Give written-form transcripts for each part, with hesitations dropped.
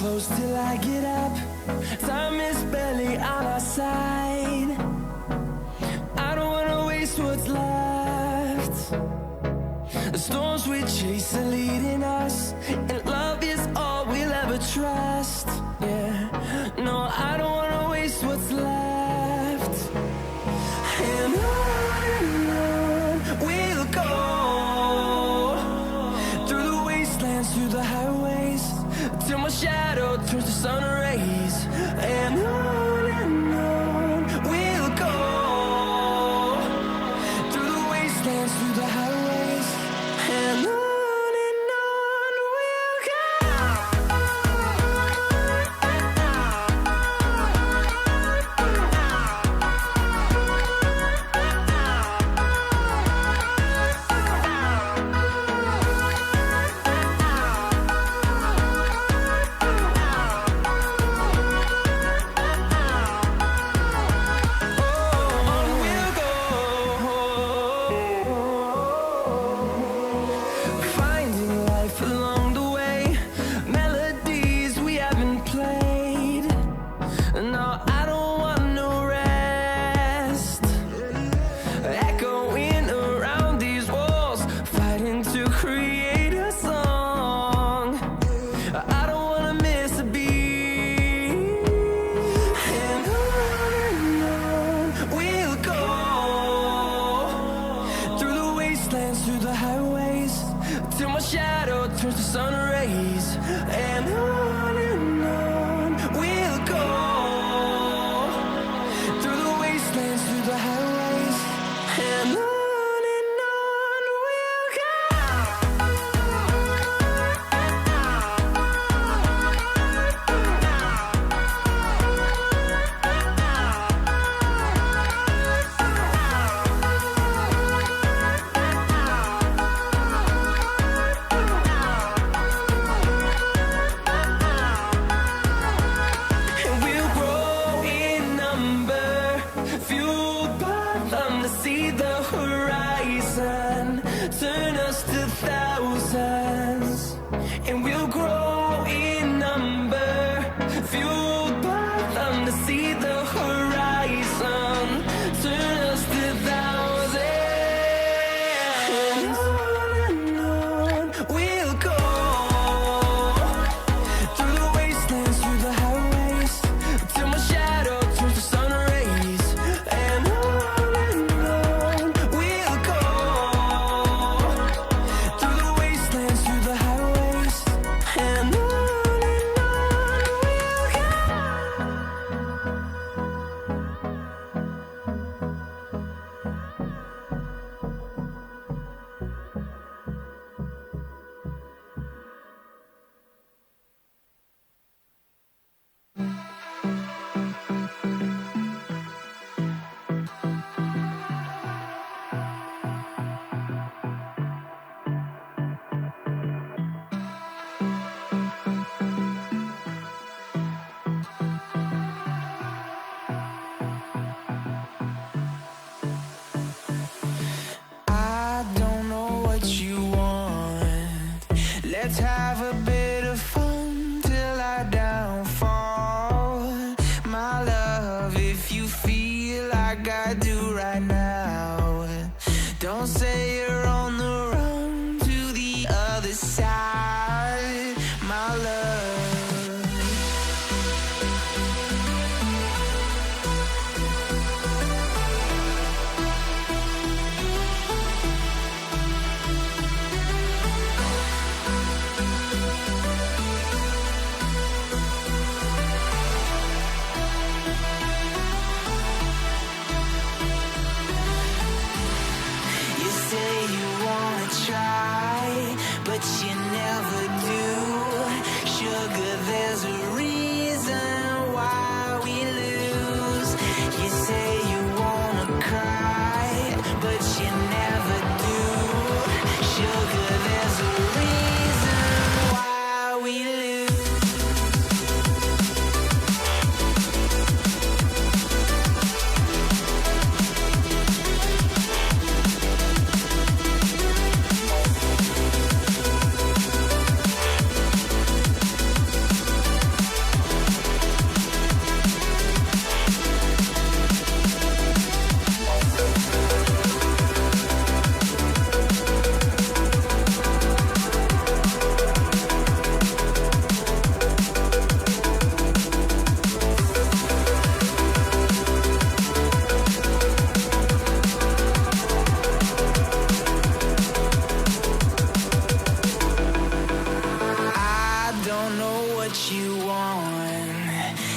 close till I get up. Time is barely on our side. I don't wanna waste what's left. The storms we chase are leading us, and love is all we'll ever trust. Yeah, no, I don't wanna waste what's left. And on we'll go, through the wastelands, through the highways, till my shadow turns to sun rays. And on we'll go, through the wastelands, through the highways, and on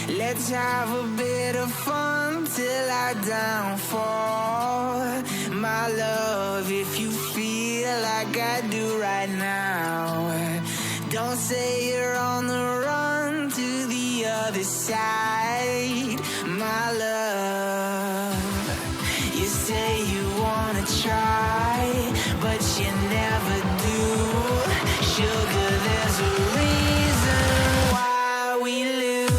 Let's have a bit of fun till I downfall. My love, if you feel like I do right now, don't say you're on the run to the other side. My love, you say you wanna try, but you never do. Sugar, there's a reason why we lose.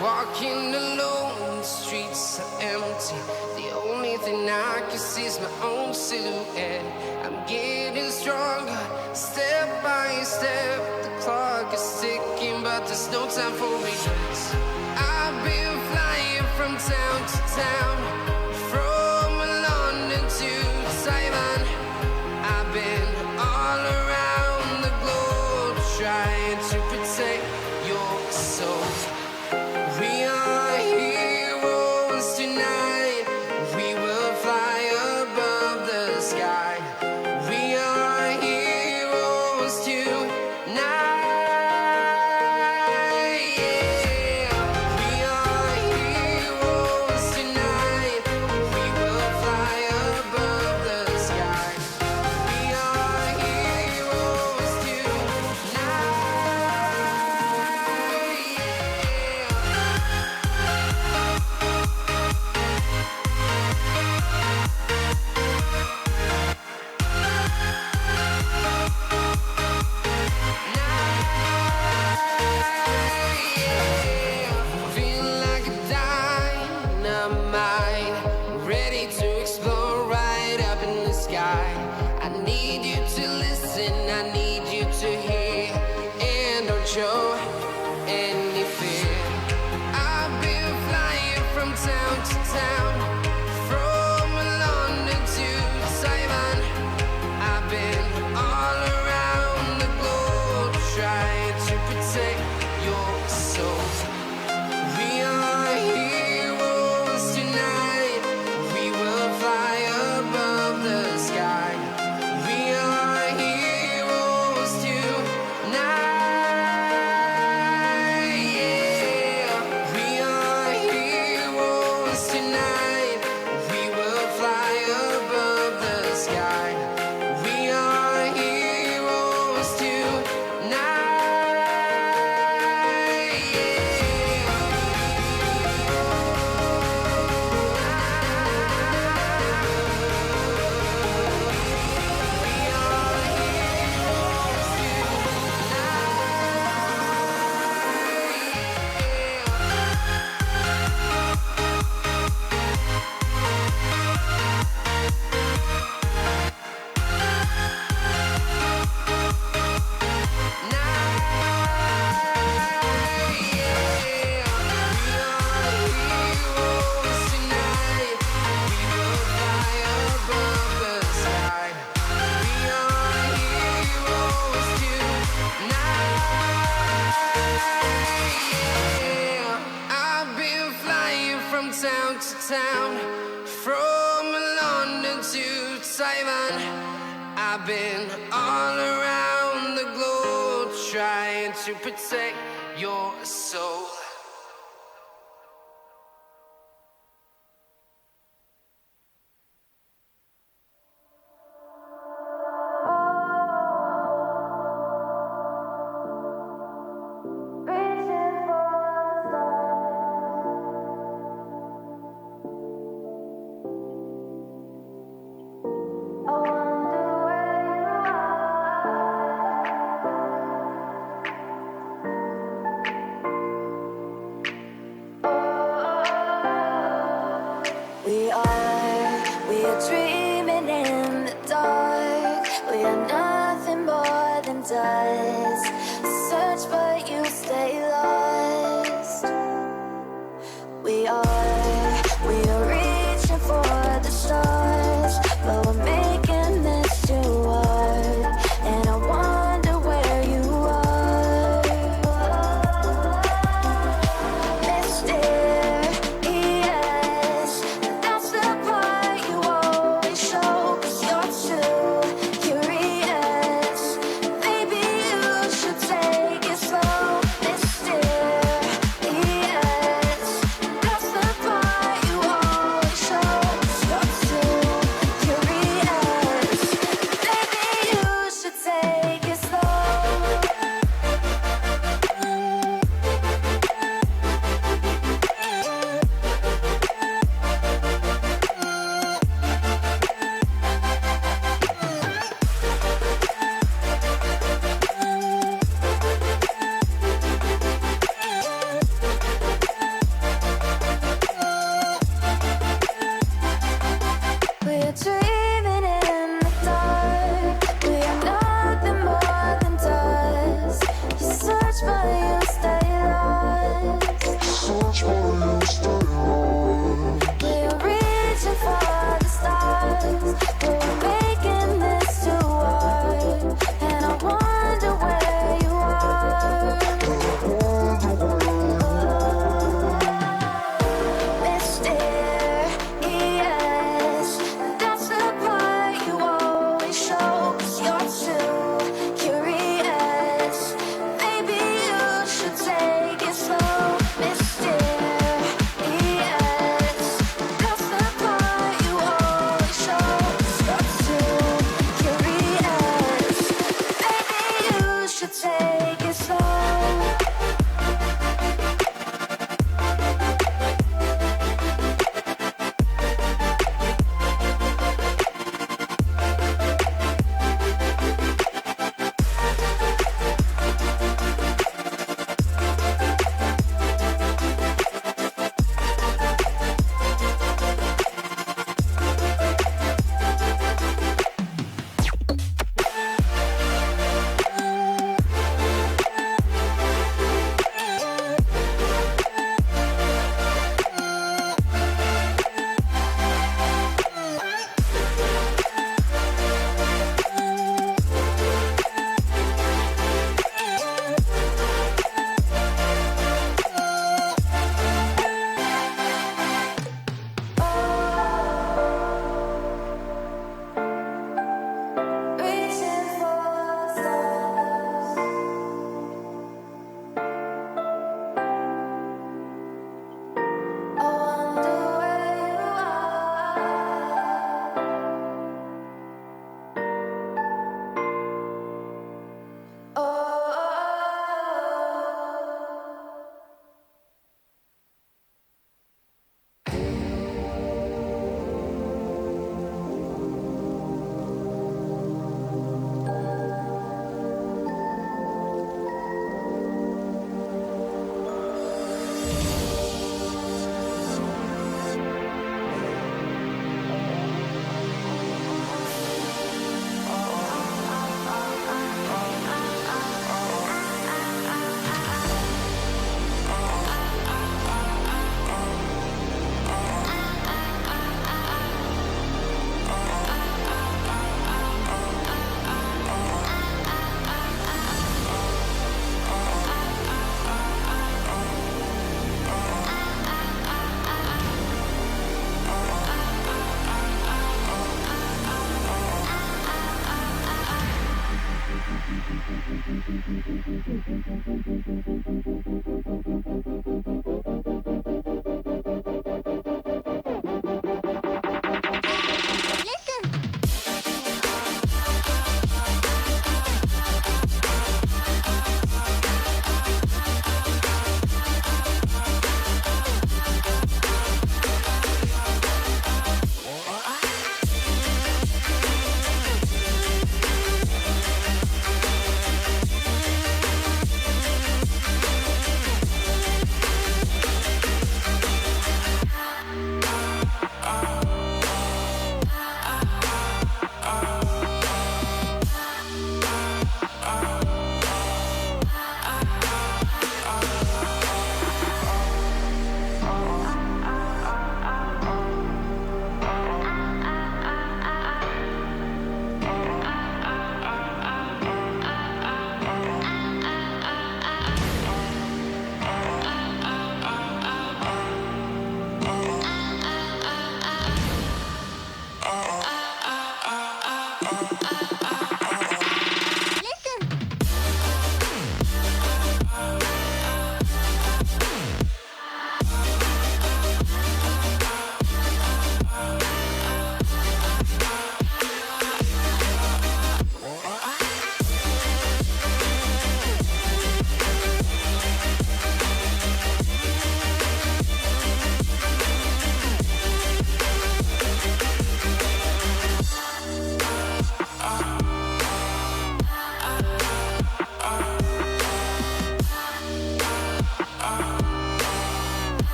Walking alone, the streets are empty. The only thing I can see is my own silhouette. I'm getting stronger, step by step. The clock is ticking, but there's no time for regrets. I've been flying from town to town, from London to Taiwan. I've been all around the globe, trying to protect your soul. We are heroes tonight. We will fly above the sky. We are heroes tonight. Yeah. We are heroes tonight. We will fly above the sky. We are heroes tonight. Feel like a dynamite, ready to explode right up in the sky. I need you to listen, I need you to hear, and don't show any fear. I've been flying from town to town, from London to Taiwan. I've been all around the globe, trying to protect your soul. We are heroes tonight. We will fly above the sky. We are heroes tonight. Yeah. We are heroes tonight. We will fly above the sky. We are heroes tonight. Town to town, from London to Taiwan. I've been all around the globe, trying to protect your soul. We're dreaming in the dark. We are nothing more than dust. Search but you stay lost. We are reaching for the stars, but we're making this too hard. And I wonder where you are. Mysterious, that's the part you always show. 'Cause you're too curious. Maybe you should take it slow. Mysterious, that's the part you always show. 'Cause you're too curious. Maybe you should take it slow. We're dreaming in the dark. We are nothing more than dust. You search but you stay lost. We're reaching for the stars, but we're making this too hard. And I wonder where you are. Mysterious, that's the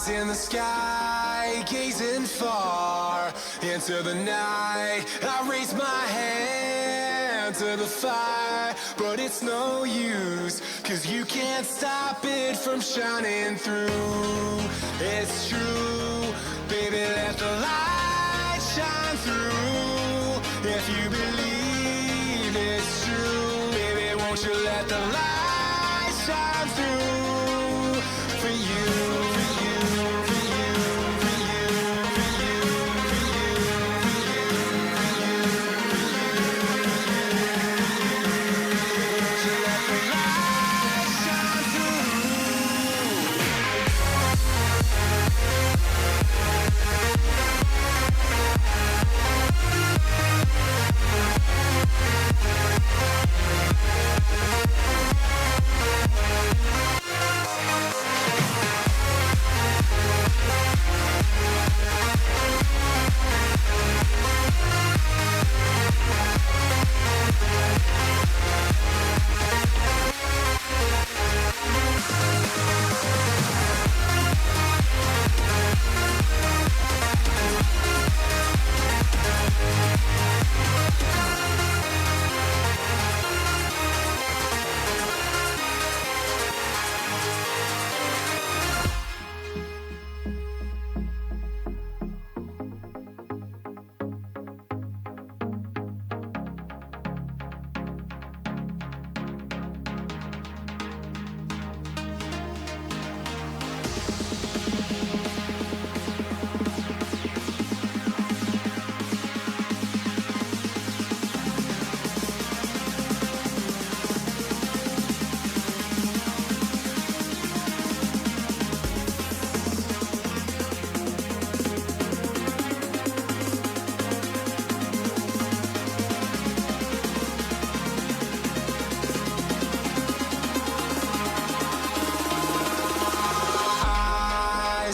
in the sky, gazing far into the night. I raise my hand to the fire, but it's no use, 'cause you can't stop it from shining through. It's true, baby, let the light shine through. If you believe it's true, baby, won't you let the light shine through for you.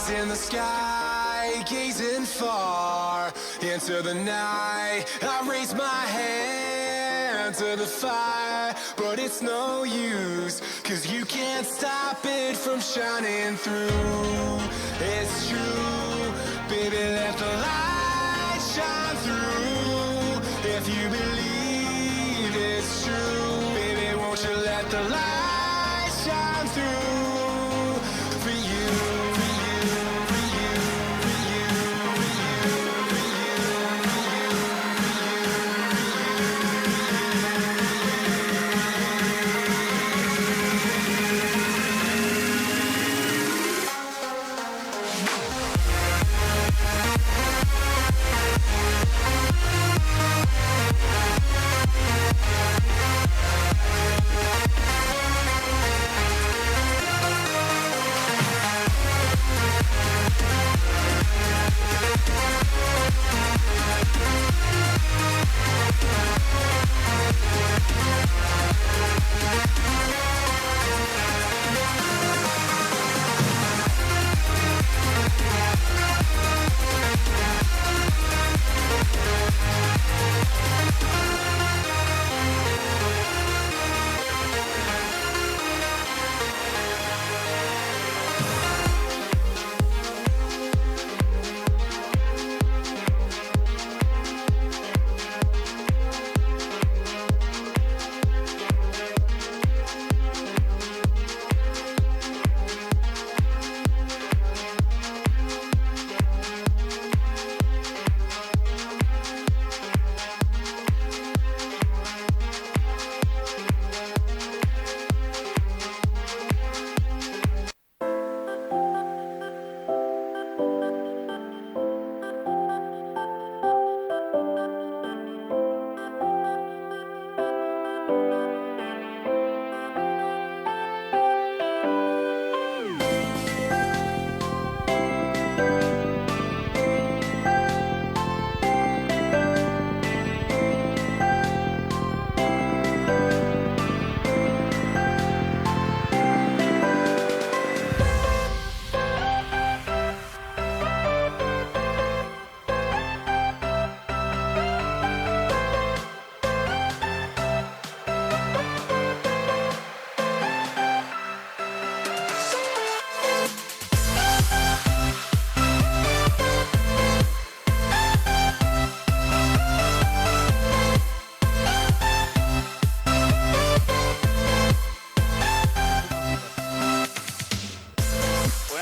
In the sky, gazing far into the night. I raise my hand to the fire, but it's no use, 'cause you can't stop it from shining through. It's true, baby, let the light shine through. If you believe it's true, baby, won't you let the light shine through for you.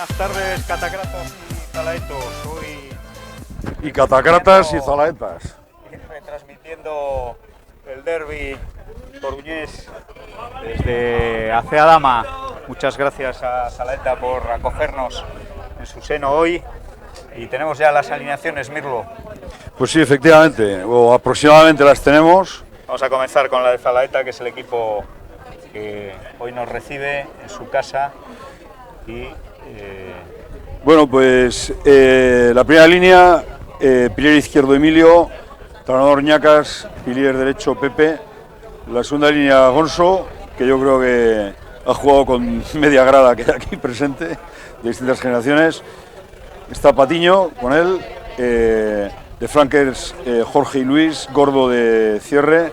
Buenas tardes, catacratos y zalaetos. Hoy Y catacratas y zalaetas. retransmitiendo el derbi coruñés desde Aceadama. Muchas gracias a Zalaeta por acogernos en su seno hoy. Y tenemos ya las alineaciones, Mirlo. Pues sí, efectivamente, o aproximadamente las tenemos. Vamos a comenzar con la de Zalaeta, que es el equipo que hoy nos recibe en su casa. Y Bueno, pues la primera línea, pilier izquierdo Emilio, entrenador Ñacas, pilier derecho Pepe. La segunda línea Gonzo, que yo creo que ha jugado con media grada que hay aquí presente, de distintas generaciones. Está Patiño con él, de flankers Jorge y Luis, Gordo de cierre,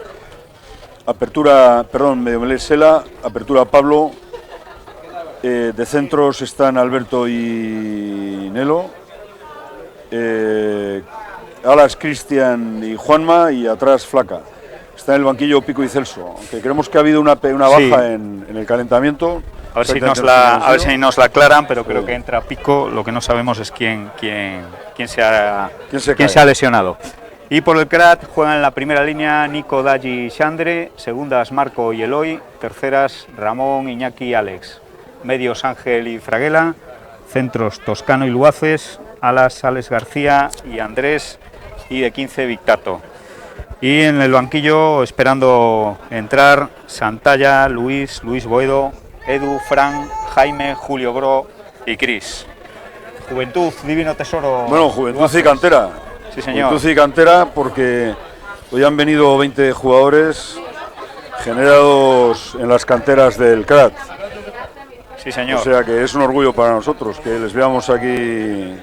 apertura, perdón, Mediomeler Sela, apertura Pablo, de centros están Alberto y Nelo, alas Cristian y Juanma y atrás Flaca. Está en el banquillo Pico y Celso, aunque creemos que ha habido una baja Sí. en el calentamiento. a ver si nos la aclaran, pero creo que entra Pico. Lo que no sabemos es quién se ha lesionado. Y por el CRAT juegan en la primera línea Nico, Daji y Xandre, segundas Marco y Eloy, terceras Ramón, Iñaki y Alex, medios Ángel y Fraguela, centros Toscano y Luaces, alas Alex García y Andrés, y de 15 Victato. Y en el banquillo, esperando entrar, Santalla, Luis Boedo, Edu, Fran, Jaime, Julio Bro y Cris. Juventud, divino tesoro. Bueno, juventud Luaces. y cantera. Sí, señor. Juventud y cantera, porque hoy han venido 20 jugadores generados en las canteras del CRAT. Sí, señor. O sea que es un orgullo para nosotros que les veamos aquí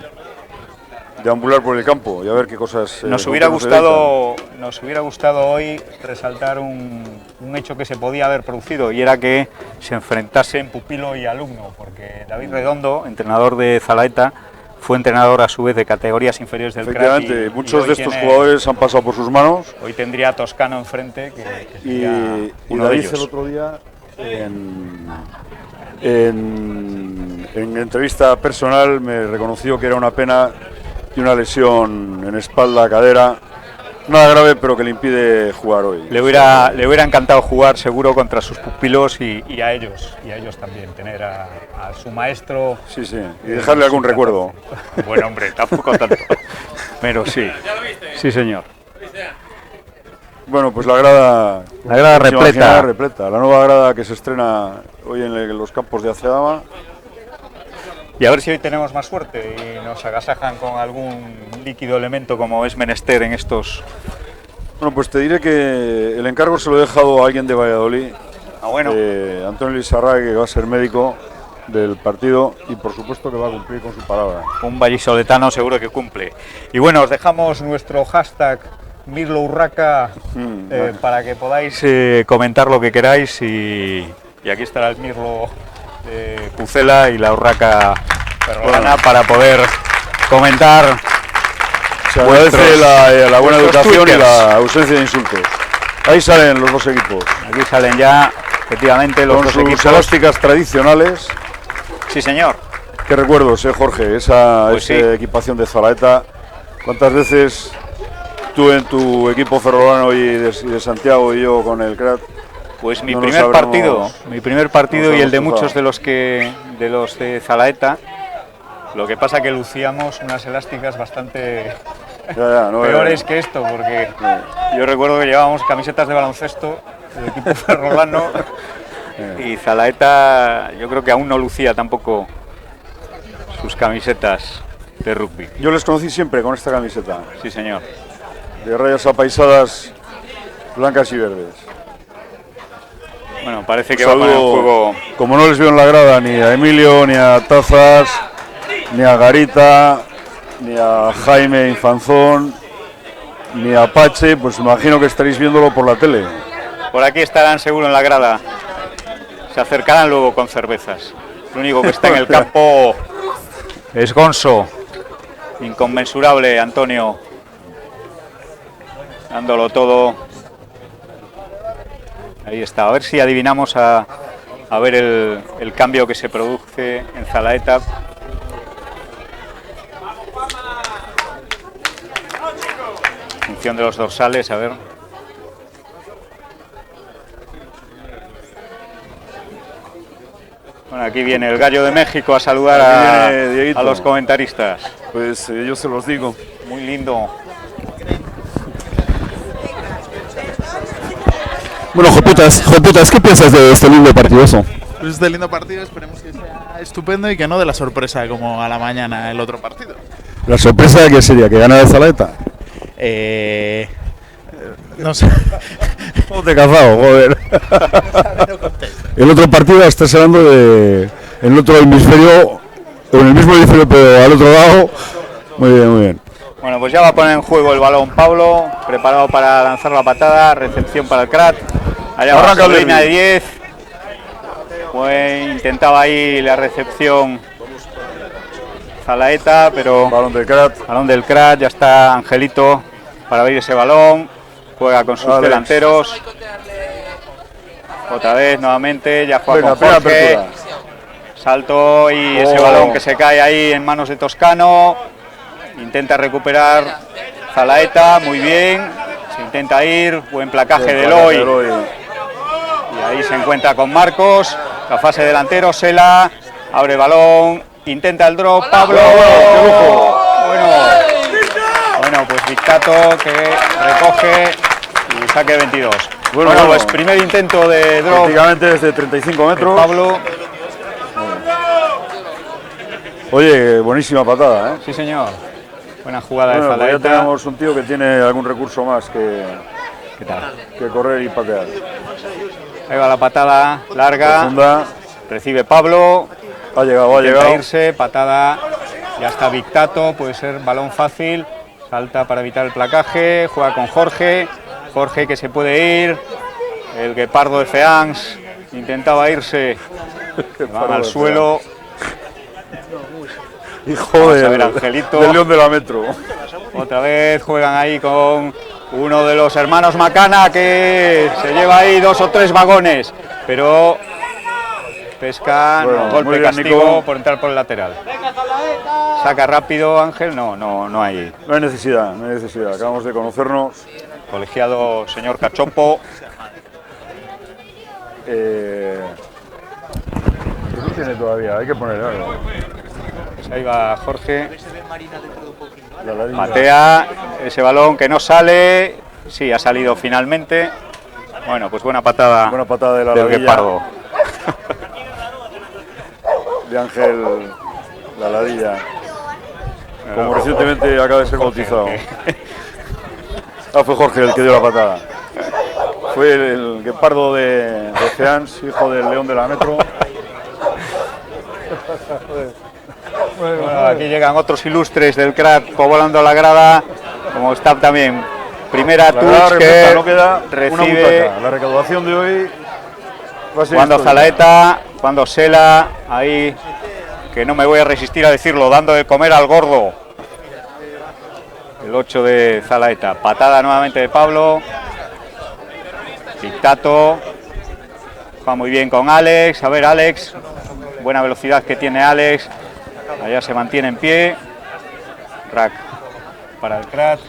deambular por el campo y a ver qué cosas. Nos hubiera gustado hoy resaltar un hecho que se podía haber producido, y era que se enfrentasen pupilo y alumno, porque David Redondo, entrenador de Zalaeta, fue entrenador a su vez de categorías inferiores del CRAT. Efectivamente, muchos de estos jugadores han pasado por sus manos. Hoy tendría a Toscano enfrente, que sería Y uno de David ellos. el otro día en entrevista personal me reconoció que era una pena y una lesión en espalda, cadera, nada grave, pero que le impide jugar hoy. Le hubiera encantado jugar seguro contra sus pupilos y a ellos también, tener a su maestro. Sí, sí, y dejarle algún recuerdo. Bueno, hombre, tampoco tanto, pero sí. Sí, señor. Bueno, pues la grada repleta, la nueva grada que se estrena hoy en los campos de Aceadama. Y a ver si hoy tenemos más suerte y nos agasajan con algún líquido elemento como es menester en estos. Bueno, pues te diré que el encargo se lo he dejado a alguien de Valladolid, Bueno, Antonio Lizarraga, que va a ser médico del partido y por supuesto que va a cumplir con su palabra. un vallisoletano seguro que cumple. Y bueno, os dejamos nuestro hashtag Mirlo Urraca para que podáis comentar lo que queráis, y aquí estará el Mirlo de Pucela y la Urraca ferrolana para poder comentar. Se agradece la buena vuestros educación twitters. y la ausencia de insultos. Ahí salen los dos equipos, Aquí salen ya, efectivamente, los con dos sus equipos. elásticas tradicionales. Sí, señor. Qué recuerdos, Jorge, esa Pues sí. equipación de Zalaeta. ¿Cuántas veces tú en tu equipo ferrolano y de Santiago y yo con el CRAT? Pues mi No nos primer habremos- partido y el de nos muchos habremos de los de Zalaeta. Lo que pasa que lucíamos unas elásticas bastante Ya, no, peores que esto, porque yo recuerdo que llevábamos camisetas de baloncesto del equipo ferrolano y Zalaeta yo creo que aún no lucía tampoco sus camisetas de rugby. Yo les conocí siempre con esta camiseta, Sí, señor. de rayas apaisadas blancas y verdes. Bueno, parece que va Saludo, para el juego. como no les veo en la grada ni a Emilio, ni a Tazas, ni a Garita, ni a Jaime Infanzón, ni a Pache, pues imagino que estaréis viéndolo por la tele. Por aquí estarán seguro en la grada. Se acercarán luego con cervezas. Lo único que está en el campo es Gonzo. Inconmensurable, Antonio. Dándolo todo. Ahí está. A ver si adivinamos a ver el cambio que se produce en Zalaeta. atención de los dorsales, a ver. Bueno, aquí viene el Gallo de México a saludar a los comentaristas. Pues yo se los digo. Muy lindo. Bueno, Joputas, ¿qué piensas de este lindo partidazo? Pues este lindo partido, esperemos que sea estupendo y que no de la sorpresa como a la mañana el otro partido. ¿La sorpresa qué sería? ¿Que gana el Zalaeta? No sé. ¿Cómo te he cazado, joder? El otro partido estás hablando de en el otro hemisferio, o en el mismo hemisferio pero al otro lado. Muy bien, muy bien. Bueno, pues ya va a poner en juego el balón Pablo, preparado para lanzar la patada, recepción para el Crat. Allá va la línea de 10. Pues intentaba ahí la recepción Zalaeta, pero Balón del Crat. balón del Crat, ya está Angelito para abrir ese balón. Juega con sus delanteros. Otra vez nuevamente, ya juega con Jorge. Salto y ese balón que se cae ahí en manos de Toscano. Intenta recuperar Zalaeta, muy bien. Se intenta ir, buen placaje de Eloy. Y ahí se encuentra con Marcos. La fase delantero, Sela. Abre el balón, intenta el drop, Pablo. Bueno, pues Dictato que recoge y saque 22. Bueno, pues primer intento de drop. Prácticamente desde 35 metros. Pablo. Oye, buenísima patada, ¿eh? Sí, señor. Buena jugada de Pues Zalaeta. ya tenemos un tío que tiene algún recurso más ¿Qué tal? que correr y patear. Ahí va la patada larga. Profunda. Recibe Pablo. Ha llegado. Intenta irse, patada. Ya está Dictato, puede ser balón fácil. Salta para evitar el placaje. Juega con Jorge. Jorge que se puede ir. El guepardo de Feans intentaba irse. Van al suelo. Hijo del Angelito. Del León de la Metro. Otra vez juegan ahí con uno de los hermanos Macana que se lleva ahí 2 o 3 vagones. Pero pesca, Bueno, golpe bien, castigo Nico. por entrar por el lateral. Saca rápido Ángel, no hay. No hay necesidad. Acabamos de conocernos. Colegiado señor Cachopo. No tiene todavía, hay que poner algo. Pues ahí va Jorge. La ladilla. Patea ese balón que no sale. Sí, ha salido finalmente. Bueno, pues buena patada de la del ladilla. guepardo. De Ángel La Ladilla. Como recientemente acaba de ser bautizado. Fue Jorge el que dio la patada. Fue el guepardo de Feans, hijo del León de la Metro. Bueno, aquí llegan otros ilustres del Crat volando a la grada, como está también. Primera touch que no queda una recibe butaca. La recaudación de hoy va a ser cuando histórica. Zalaeta, cuando Sela, ahí, que no me voy a resistir a decirlo, dando de comer al gordo. El 8 de Zalaeta. Patada nuevamente de Pablo. Dictato. Juega muy bien con Alex. A ver, Alex. Buena velocidad que tiene Alex. Allá se mantiene en pie. Rack para el Crat.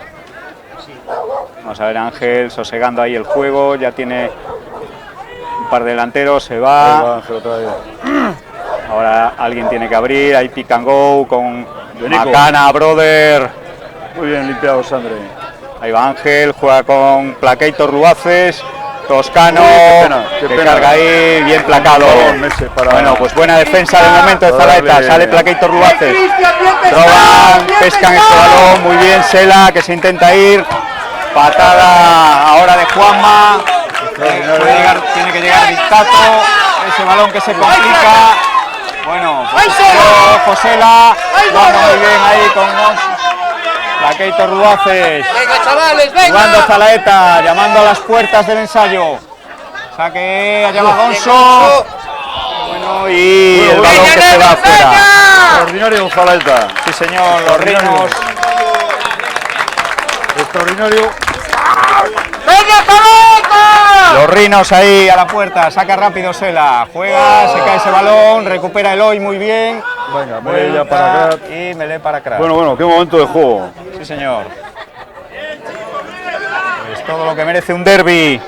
Vamos a ver Ángel sosegando ahí el juego. Ya tiene un par de delanteros. Se Ahí va. va Ángel otra vez. Ahora alguien tiene que abrir. Hay pick and go con De Nico. Macana, brother. Muy bien limpiado, Sandre. Ahí va Ángel. Juega con Placator Ruaces. Toscano, qué que pena. carga ahí, bien placado. Bueno, pues buena defensa de momento de Zalaeta. Sale Placator Ruaces. Roban, pescan este balón. Muy bien Sela, que se intenta ir. Patada ahora de Juanma. Tiene que llegar Dictato. Ese balón que se complica. Bueno, pues ojo Sela. Jugando muy bien ahí con Placator Ruaces. Venga, chavales, venga. Jugando Zalaeta, llamando a las puertas del ensayo. Saque, allá va Gonzo. Bueno, y el balón que se va afuera. Extraordinario Zalaeta. Sí, señor, los rinos. Extraordinario. Los rinos ahí a la puerta. Saca rápido Sela. Juega, se cae ese balón. Recupera Eloy muy bien. Venga, Melé para acá. Y Melé para Crat. Bueno, qué momento de juego. Sí, señor. todo lo que merece un derbi.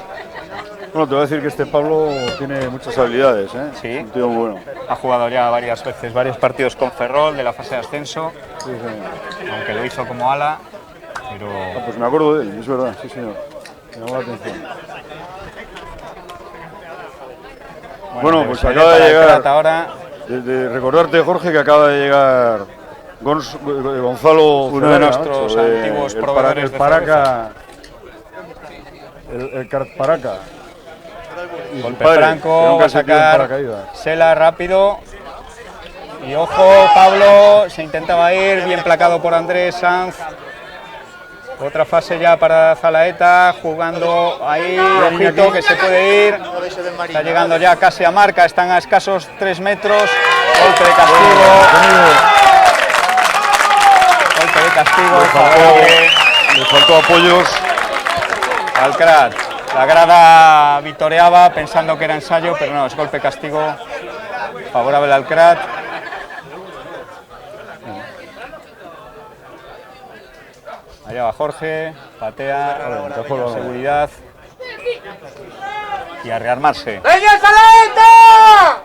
Bueno, te voy a decir que este Pablo tiene muchas habilidades, ¿eh? Sí. Un tío muy bueno. Ha jugado ya varias veces, varios partidos con Ferrol de la fase de ascenso, Sí, sí. aunque lo hizo como ala, pero... Ah, pues me acuerdo de él, es verdad, sí señor. Me llamó la atención. Bueno, pues acaba de llegar... Ahora, De recordarte, Jorge, que acaba de llegar Gonzalo, uno de nuestros antiguos proveedores el de Paraca, el Paraca. Y golpe su padre, que franco, nunca va a se tiró en sacar paracaídas. Sela rápido. Y ojo, Pablo se intentaba ir, bien placado por Andrés Sanz. Otra fase ya para Zalaeta, jugando ahí, ojito que se puede ir. Está llegando ya casi a marca, están a escasos 3 metros. Golpe de castigo. Golpe de castigo, favorable Le faltó apoyos. al Crat. La grada vitoreaba pensando que era ensayo, pero no, es golpe castigo favorable al Crat. Allá va Jorge, patea, seguridad y a rearmarse.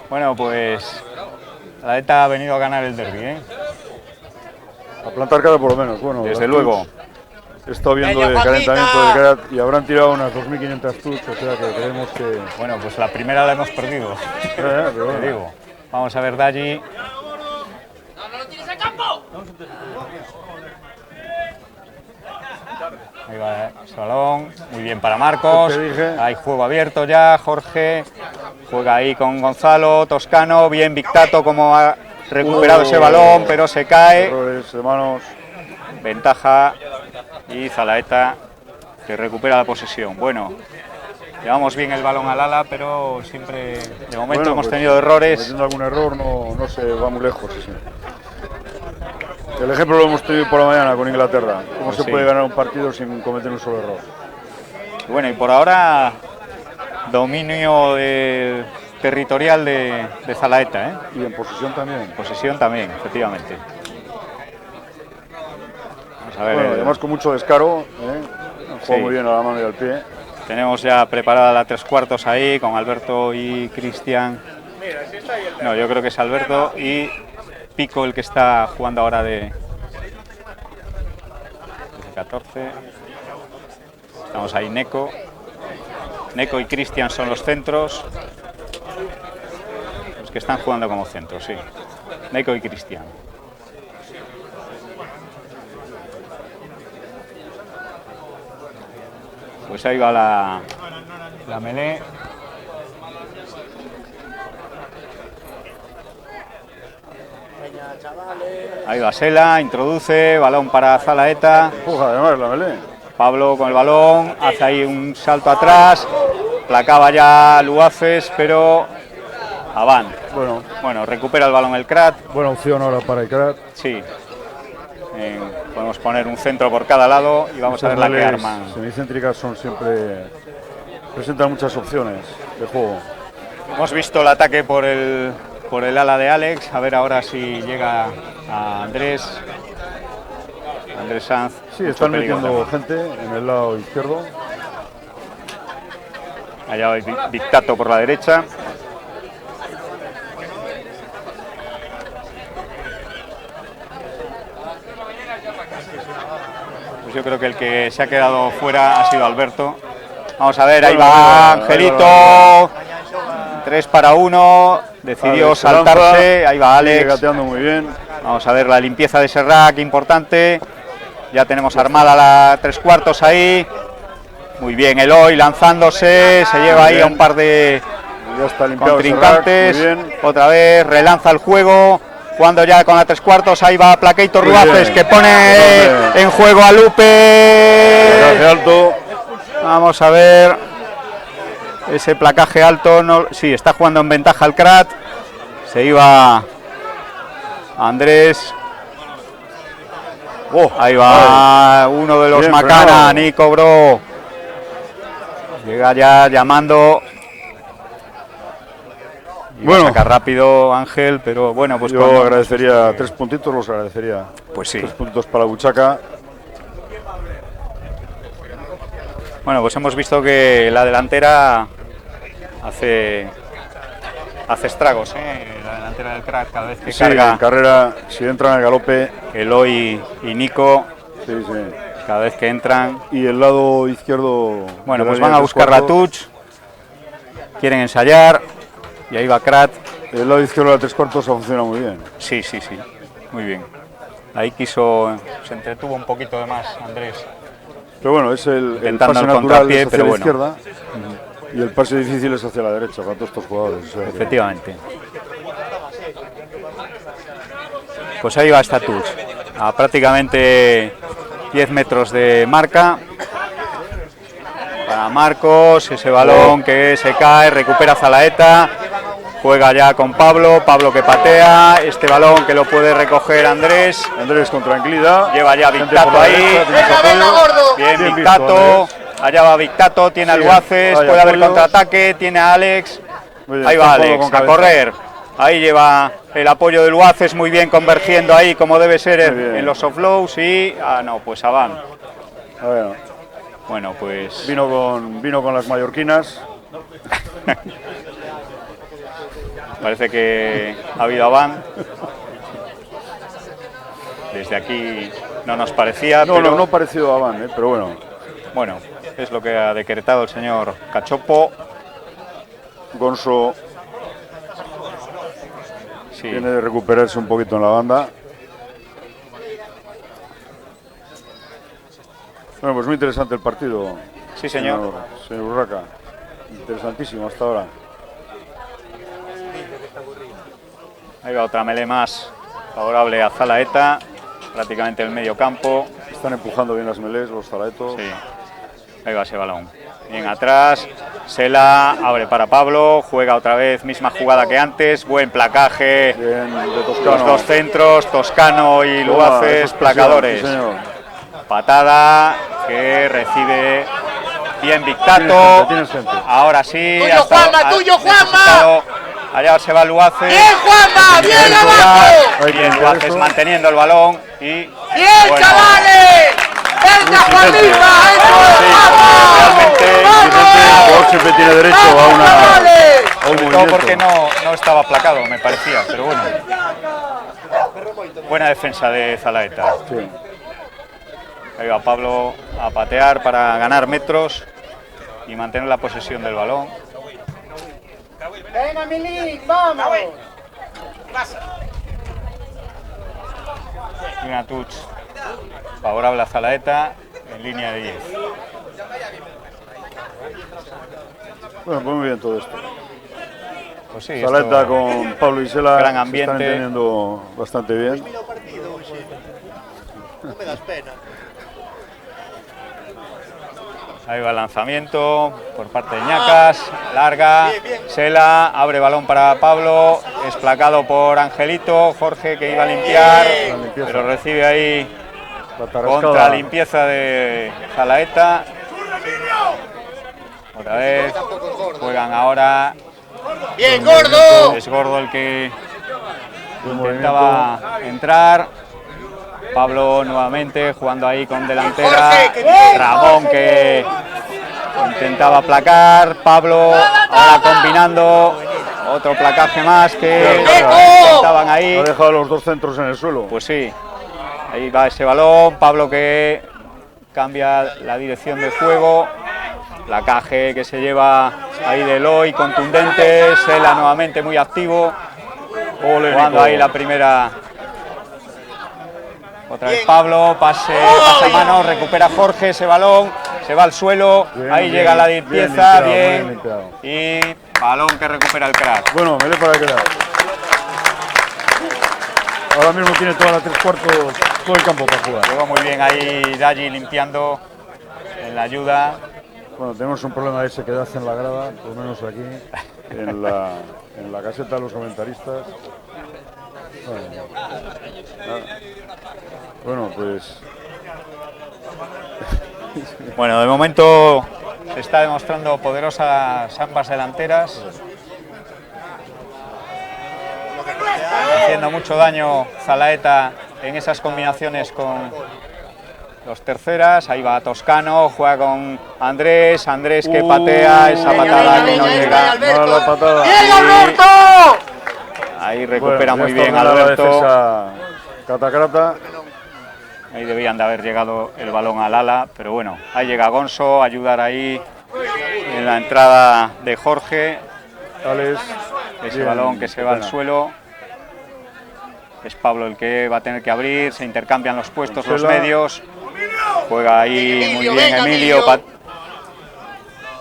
Bueno, pues Zalaeta ha venido a ganar el derbi, ¿eh? A plantar cara por lo menos. Bueno, Desde luego. He estado viendo el calentamiento del Crat y habrán tirado unas 2.500 tuts, o sea que creemos que... Bueno, pues la primera la hemos perdido, pero te bueno. digo. Vamos a ver Dalli. Ahí va ese balón, muy bien para Marcos. Te dije. Hay juego abierto ya, Jorge juega ahí con Gonzalo, Toscano, bien Victato como ha recuperado ese balón, pero se cae. Errores de manos. Ventaja y Zalaeta que recupera la posesión. Bueno, llevamos bien el balón al ala, pero siempre, de momento Bueno, hemos pues, tenido errores. Cometiendo algún error no se va muy lejos. Sí. El ejemplo lo hemos tenido por la mañana con Inglaterra. ¿Cómo Pues se sí. puede ganar un partido sin cometer un solo error? Bueno, y por ahora dominio territorial de Zalaeta, ¿eh? Y en posesión también. Posesión también, efectivamente. Vamos a ver, Bueno, además con mucho descaro. Han jugado Sí. muy bien a la mano y al pie. tenemos ya preparada la 3/4 ahí con Alberto y Cristian. No, yo creo que es Alberto y Pico el que está jugando ahora de 14. Estamos ahí Neco. Neco y Cristian son los centros. Los que están jugando como centros, sí. Neco y Cristian. Pues ahí va la melé. Ahí va Sela, introduce, balón para Zalaeta. Empuja además la melé. Pablo con el balón, hace ahí un salto atrás, placaba ya Luaces, pero Avant. Bueno, recupera el balón el Crat. Buena opción ahora para el Crat. Sí. Podemos poner un centro por cada lado y vamos a ver la que arman. Semicéntricas son siempre... presentan muchas opciones de juego. Hemos visto el ataque por el ala de Alex, a ver ahora si llega a Andrés Sanz. Sí, Mucho están peligro metiendo también. gente en el lado izquierdo. Allá va Dictato por la derecha. Pues yo creo que el que se ha quedado fuera ha sido Alberto. Vamos a ver, ahí va Angelito. 3-1. Decidió Alex saltarse. Ahí va Sigue Alex. gateando muy bien. Vamos a ver la limpieza de Serrac, importante. Ya tenemos armada la 3/4 ahí. Muy bien, Eloy lanzándose. Se lleva ahí a un par de Ya está limpiado contrincantes. Serrac, muy bien. Otra vez relanza el juego. Jugando ya con la 3/4. Ahí va Plaqueito Muy Ruaces bien. que pone Enorme. en juego a Lupe. Placaje alto. Vamos a ver. Ese placaje alto. No, sí, está jugando en ventaja el Crat. Se iba Andrés. Ahí va uno de los Bien Macana, frenado. Nico Bro. Llega ya llamando. Bueno. Saca rápido Ángel, pero bueno, pues Yo cuando- agradecería 3 puntitos, los agradecería. Pues sí. 3 puntos para la buchaca. Bueno, pues hemos visto que la delantera hace estragos, la delantera del Crack cada vez que Sí, carga. en carrera, si entran al galope. Eloy y Nico, Sí, sí. cada vez que entran. Y el lado izquierdo. Bueno, de pues la van a línea buscar la 3/4. touch, quieren ensayar, y ahí va Krat. El lado izquierdo de la 3/4 funciona muy bien. Sí, sí, sí, muy bien. Ahí se entretuvo un poquito de más Andrés. Pero bueno, es el Intentando pase el natural contrapié, es hacia pero la bueno. izquierda. Y el pase difícil es hacia la derecha para todos estos jugadores. O sea que- Efectivamente. Pues ahí va esta touch, a prácticamente 10 metros de marca. Para Marcos, ese balón que se cae, recupera Zalaeta, juega ya con Pablo, Pablo que patea, este balón que lo puede recoger Andrés, Andrés con tranquilidad. lleva ya Gente Victato por la ahí, derecha, tiene apoyo. bien Bien visto, Victato, Andrés. allá va Victato, tiene a Sí, Luaces, hay puede haber apoyos. contraataque, tiene a Alex, Muy bien, ahí va está Pablo Alex, con a cabeza. correr, ahí lleva el apoyo de Luaces, muy bien convergiendo ahí como debe ser Muy bien. en los offloads y, no, pues Avan. A ver, Bueno, pues vino con las mallorquinas. parece que ha habido Avan. Desde aquí no nos parecía, No, pero no parecido a Van, pero bueno. bueno, es lo que ha decretado el señor Cachopo. Gonzo Sí, tiene de recuperarse un poquito en la banda. Bueno, pues muy interesante el partido. Sí, señor. Señor Urraca. Interesantísimo hasta ahora. ahí va otra melee más favorable a Zalaeta, prácticamente el medio campo. Están empujando bien las melés, los zalaetos. Sí, ahí va ese balón. Bien atrás, Sela abre para Pablo, juega otra vez, misma jugada que antes, buen placaje, Bien, de los Toscano. dos centros, Toscano y Toma, Luaces, eso es presión, placadores. sí, señor. Patada que recibe bien Tienes Victato. gente, tienes gente. Ahora sí. Tuyo, Juanma, tuyo, Juanma. Allá se va Luaces. ¡Bien, Juanma! ¡Bien abajo! Hay que Bien, meter Luaces eso. manteniendo el balón y. ¡Bien, bueno, chavales! ¡Venga, Juanita! ¡Eso es, vamos! realmente, ¡Vamos! El jugador siempre tiene derecho a una. ¡Chavales! a un sobre todo movimiento. porque no estaba placado, me parecía, pero bueno. Buena defensa de Zalaeta. Sí. Ahí va Pablo a patear para ganar metros y mantener la posesión del balón. ¡Venga, Milín! ¡Vamos! Y una touch favorable a Zalaeta en línea de 10. Bueno, pues muy bien todo esto. Pues sí, Zalaeta esto- con Pablo y Sela gran se ambiente. están entendiendo bastante bien. Ahí va el lanzamiento por parte de Ñacas, larga, Sela, abre balón para Pablo, es placado por Angelito, Jorge que iba a limpiar, limpieza. pero recibe ahí La tarascada. contra limpieza de Zalaeta. Otra vez, juegan ahora, ¡Bien, gordo! es Gordo el que Buen intentaba entrar. Pablo nuevamente jugando ahí con delantera. Jorge, que bien. Ramón que intentaba placar. Pablo ahora combinando otro placaje más que intentaban ahí. Ha dejado los dos centros en el suelo. Pues sí, ahí va ese balón. Pablo que cambia la dirección de juego. Placaje que se lleva ahí de Eloy, contundente. Sela nuevamente muy activo. Jugando ahí la primera. Otra vez Pablo, pase a mano, recupera Jorge ese balón, se va al suelo, Bien, ahí bien, llega la bien limpieza, limpiado, bien, bien limpiado. y balón que recupera el Crack. Bueno, me le para quedar. Ahora mismo tiene toda la 3/4, todo el campo para jugar. Llegó muy bien ahí Daji limpiando en la ayuda. Bueno, tenemos un problema de sequedad en la grada, por lo menos aquí, en la caseta de los comentaristas. Bueno, pues Bueno, de momento se está demostrando poderosas ambas delanteras. Haciendo mucho daño Zalaeta en esas combinaciones los terceras, ahí va Toscano, juega con Andrés que patea, esa patada que no llega. No, la patada. Ahí recupera Bueno, muy ya está bien ordenada la Alberto. defensa Catacrata. Ahí debían de haber llegado el balón al ala, pero bueno, ahí llega Gonzo a ayudar ahí en la entrada de Jorge. Alex, Ese bien, balón que se va al suelo. Es Pablo el que va a tener que abrir, se intercambian los puestos, los medios. Juega ahí muy bien Emilio.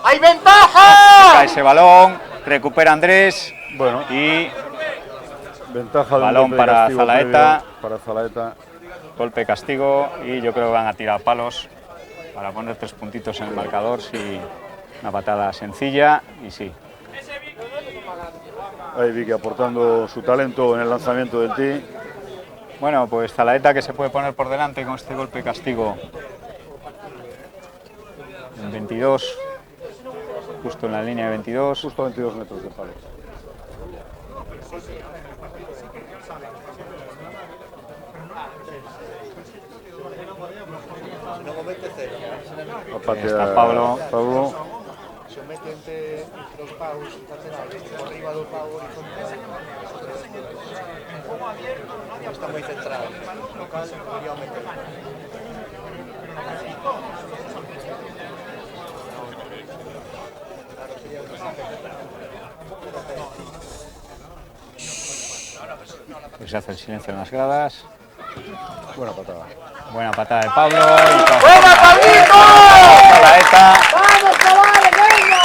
¡Hay ventaja! Cae ese balón, recupera Andrés. Bueno, Y ventaja de balón un golpe de para castigo Zalaeta. previo para Zalaeta. golpe castigo y yo creo que van a tirar palos para poner 3 puntitos en el marcador. Sí, una patada sencilla y sí. Ahí Vicky aportando su talento en el lanzamiento del tee. Bueno, pues Zalaeta que se puede poner por delante con este golpe castigo. En 22, justo en la línea de 22. Justo 22 metros de palo. Ahí está Pablo. Somete entre los paus laterales, por arriba del pau horizontal. Está muy centrado. Local, debería aumentar. Pues se hace el silencio en las gradas. Buena patada. Buena patada de Pablo. ¡Buena, Pablito! Zalaeta. ¡Vamos, chavales, venga!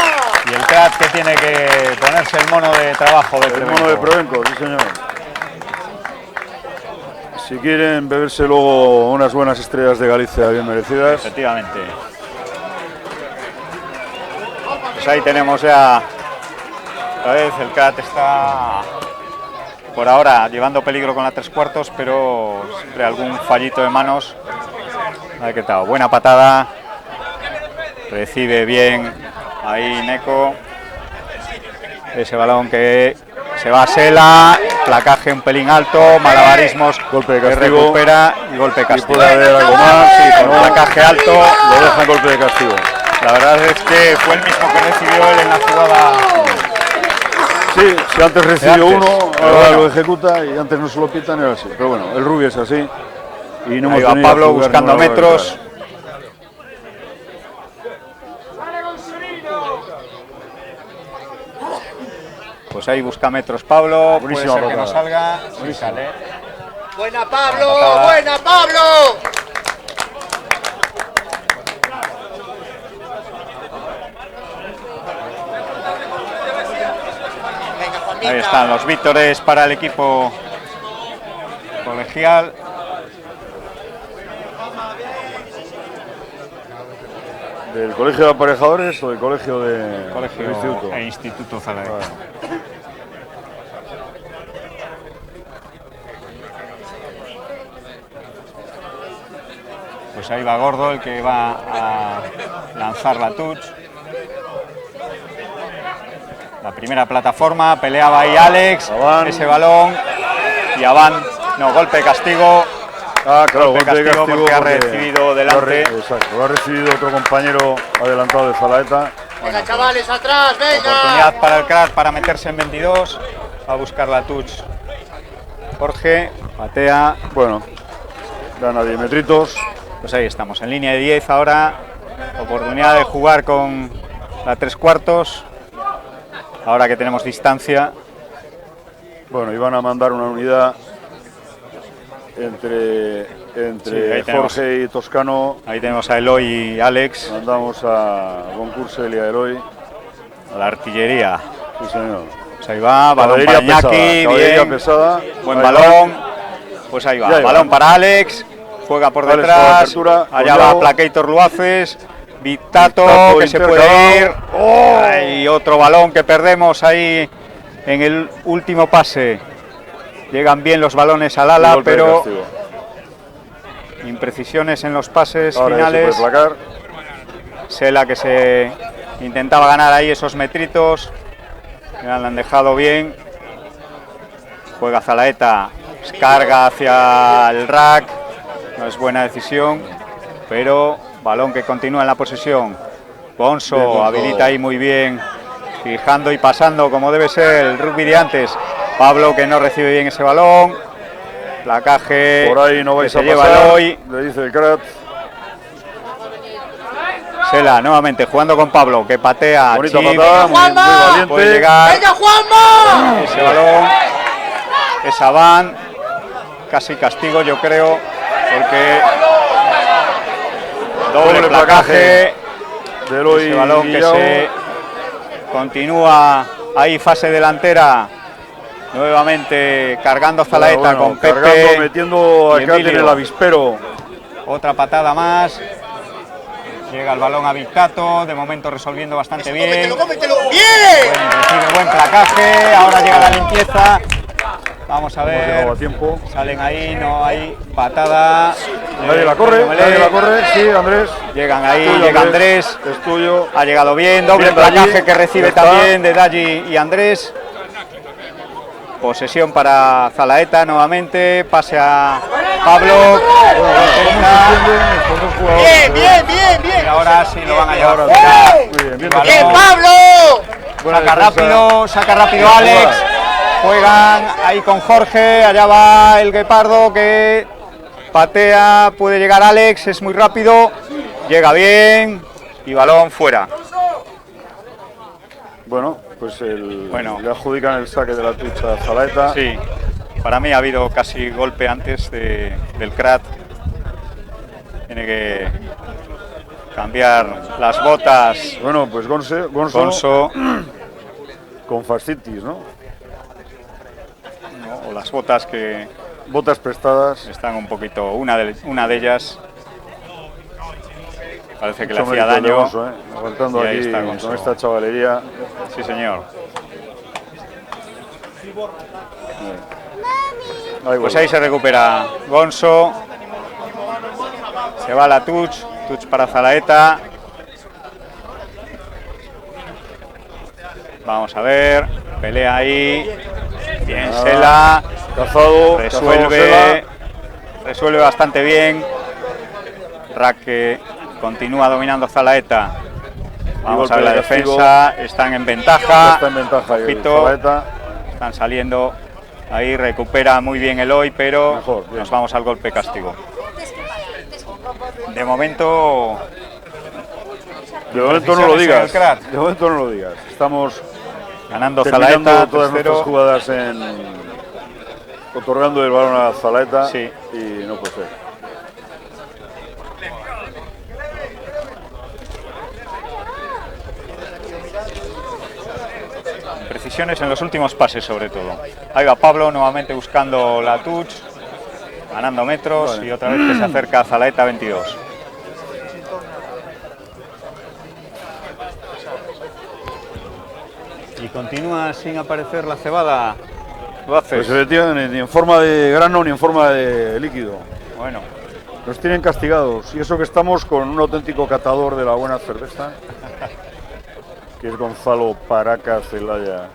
Y el crack que tiene que ponerse el mono de trabajo de El mono de Provenco, sí señor. Si quieren beberse luego unas buenas estrellas de Galicia bien merecidas. Efectivamente. Pues ahí tenemos ya otra vez el CAT está por ahora llevando peligro con la 3/4, pero siempre algún fallito de manos. Ahí que tal, buena patada. Recibe bien ahí Neko. Ese balón que se va a Sela, placaje un pelín alto, malabarismos, golpe de que castigo. recupera y golpe de Y castigo. puede haber algo más. Sí, con ¿no? placaje alto. Lo dejan golpe de castigo. La verdad es que fue el mismo que recibió él en la jugada. Sí, si antes recibió antes, uno, pero ahora bueno. lo ejecuta y antes no se lo pitan y ahora sí. Pero bueno, el rubio es así. Y no Ahí hemos va tenido Pablo que jugar buscando ninguna metros. barbaridad. Pues ahí busca metros Pablo. Buenísima Puede ser que no patada. salga. Sí sale. ¡Buena, Pablo! Patada. ¡Buena, Pablo! Venga, Juanita. Ahí están los vítores para el equipo colegial. ¿Del colegio de aparejadores o del colegio de Colegio del instituto? e Instituto Zalaeta. Vale. Pues ahí va Gordo, el que va a lanzar la touch. La primera plataforma, peleaba ahí Alex, Abán. ese balón. Y Abán, no, golpe de castigo. Ah, claro, Golpe golpe de castigo castigo porque ha recibido delante. Exacto, lo ha recibido otro compañero adelantado de Zalaeta. Venga, chavales, atrás, venga. Oportunidad para el crack para meterse en 22. Va a buscar la touch. Jorge, patea. Bueno, gana 10 metritos. Pues ahí estamos, en línea de 10 ahora. Oportunidad de jugar con la 3/4. Ahora que tenemos distancia. Bueno, y van a mandar una unidad entre Sí, ahí tenemos. Jorge y Toscano. Ahí tenemos a Eloy y Alex, Mandamos a Boncursel y a Eloy. a la artillería. Sí, señor. Pues ahí va, balón Caballería para Iñaki, pesada, caballería bien. pesada. Buen Ahí balón. Pues ahí va, Ya iba. balón para Alex. Juega por Alex con la detrás. apertura, Allá con va Yago. Placator Luaces. Vitato Vitato que se intercalado. puede ir. ¡Oh! Hay otro balón que perdemos ahí en el último pase. Llegan bien los balones al Y ala, golpe de pero castigo. imprecisiones en los pases Ahora ya finales. se puede placar. Sela que se intentaba ganar ahí esos metritos. Ya la han dejado bien. Juega Zalaeta. Carga hacia el rack. No es buena decisión. pero balón que continúa en la posesión. Gonzo habilita ahí muy bien, fijando y pasando como debe ser el rugby de antes. Pablo que no recibe bien ese balón. Placaje por ahí no vais que a se lleva pasar, hoy. le dice el Crat. Sela nuevamente jugando con Pablo, que patea. Bonita Chip, patada, muy valiente. puede llegar ese balón. Esa van, casi castigo yo creo, porque doble placaje de Eloy ese balón que Guillao. se continúa ahí, fase delantera. Nuevamente cargando Zalaeta con Pepe. Cargando, metiendo y acá en Emilio. el avispero. Otra patada más. Llega el balón a Vizcato, de momento resolviendo bastante bien. ¡Cómetelo! ¡Bien! Buen placaje, ahora llega la limpieza. Vamos a Hemos ver. llegado a tiempo. Salen ahí, no hay patada. Nadie la corre, sí, Andrés. Llegan ahí, Tuyo, llega Andrés. Es tuyo. Ha llegado bien, doble Bien, Dayi. placaje que recibe Ya está. también de Dayi y Andrés. Posesión para Zalaeta nuevamente, pase a Pablo. Bien. Y ahora sí lo van a llevar. Muy bien, bien. Balón. ¡Bien, Pablo! Buena Saca rápido Alex. Juegan ahí con Jorge, allá va el Guepardo que patea, puede llegar Alex, es muy rápido, llega bien y balón fuera. Bueno, pues Bueno. le adjudican el saque de la tucha a Zalaeta. Sí, para mí ha habido casi golpe antes del Crat. Tiene que cambiar las botas. Bueno, pues Gonzo, con fascitis, ¿no? o las botas que Botas prestadas. están un poquito, una de ellas parece que le Mucho hacía mérito de daño. Gonzo, aguantando Y ahí aquí está Gonzo. con esta chavalería. Sí, señor. Pues ahí se recupera Gonzo. Se va la touch para Zalaeta. Vamos a ver, pelea ahí. Bien Sela. Cazado, Resuelve bastante bien. Raque continúa dominando Zalaeta. Vamos a ver la defensa. Están en ventaja. Está en ventaja y Pito. Zalaeta. Están saliendo. Ahí recupera muy bien Eloy, pero Mejor, bien. nos vamos al golpe castigo. De momento. De momento no lo Precisiones en digas. el Crat. De momento no lo digas. Estamos Ganando terminando Zalaeta, todas nuestras tercero. jugadas otorgando el balón a Zalaeta. Sí. Y no puede ser. Precisiones en los últimos pases sobre todo. Ahí va Pablo nuevamente buscando la touch, ganando metros. Vale. Y otra vez que se acerca a Zalaeta 22. Y continúa sin aparecer la cebada. Lo haces. Pues efectivamente, ni en forma de grano ni en forma de líquido. Bueno, Nos tienen castigados. Y eso que estamos con un auténtico catador de la buena cerveza, que es Gonzalo Paraca Celaya.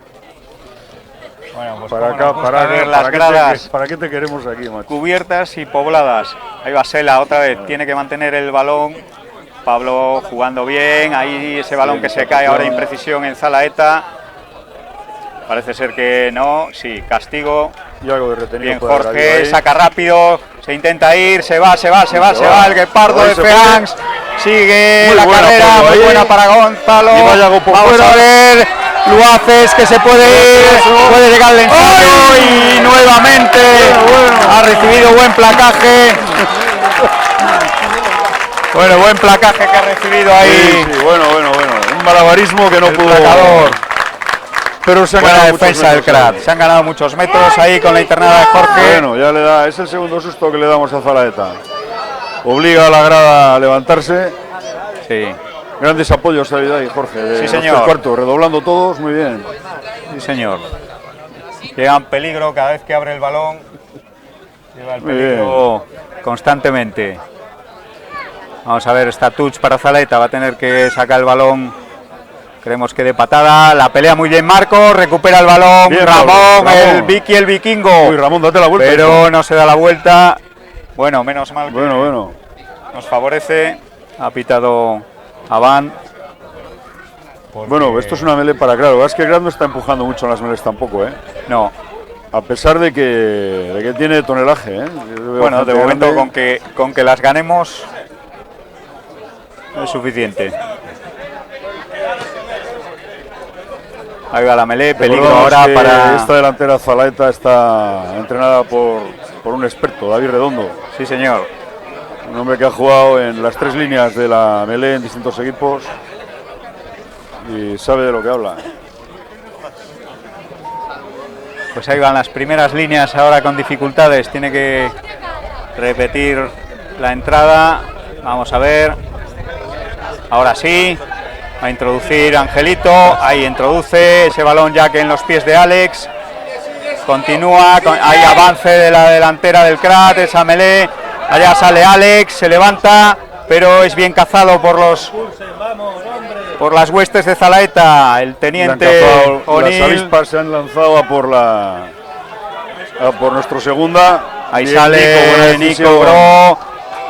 bueno, pues Para cómo acá, nos gusta para ver las ¿para gradas ¿para qué te queremos aquí, macho? cubiertas y pobladas. Ahí va Sela otra vez, tiene que mantener el balón. Pablo jugando bien, ahí ese balón que se cae ahora imprecisión en Zalaeta. Parece ser que no, sí, castigo. Y algo de retenido. Bien puede haber habido Jorge, ahí. saca rápido, se intenta ir, se va el Guepardo Ahí de se fue. Feanx. Sigue Muy la buena carrera, Pablo muy ahí. buena para Gonzalo. Y vaya go por Vamos fuera. a ver, Luaces que se puede ir, puede llegar el ensayo y nuevamente ha recibido buen placaje. Bueno, buen placaje que ha recibido ahí. Sí, sí, bueno. Un malabarismo que no el pudo. placador. Pero se han Buena ganado muchos defensa del metros Crat. ahí. Se han ganado muchos metros ahí con la internada de Jorge. Bueno, ya le da, es el segundo susto que le damos a Zalaeta. Obliga a la grada a levantarse. Sí, Grandes apoyos ha habido ahí, Jorge. De Sí, los señor. tres cuartos, redoblando todos, muy bien. sí señor. Llega en peligro cada vez que abre el balón. Lleva el Muy peligro constantemente. Vamos a ver, esta touch para Zalaeta. Va a tener que sacar el balón. Creemos que de patada. La pelea muy bien Marco. Recupera el balón. Bien, Ramón, el Ramón. Vicky, el vikingo. Uy, Ramón, date la vuelta. Pero no se da la vuelta. Bueno, menos mal que Bueno. nos favorece. Ha pitado Avan. Bueno, esto es una melee para Grad. Es que Grad no está empujando mucho en las melees tampoco, ¿eh? No. A pesar de que tiene tonelaje, ¿eh? Bueno, de momento con que las ganemos es suficiente. Ahí va la melee, peligro ahora para... Esta delantera Zalaeta está entrenada por un experto, David Redondo. Sí, señor. Un hombre que ha jugado en las 3 líneas de la melee en distintos equipos y sabe de lo que habla. Pues ahí van las primeras líneas ahora con dificultades. Tiene que repetir la entrada. Vamos a ver. Ahora sí. A introducir Angelito. Ahí introduce ese balón ya que en los pies de Alex. Continúa. Hay avance de la delantera del Crat. Esa melee. Allá sale Alex. Se levanta. Pero es bien cazado por las huestes de Zalaeta. El teniente O'Neill. Las avispas se han lanzado a por nuestro segunda. Ahí bien, sale Nico Bro.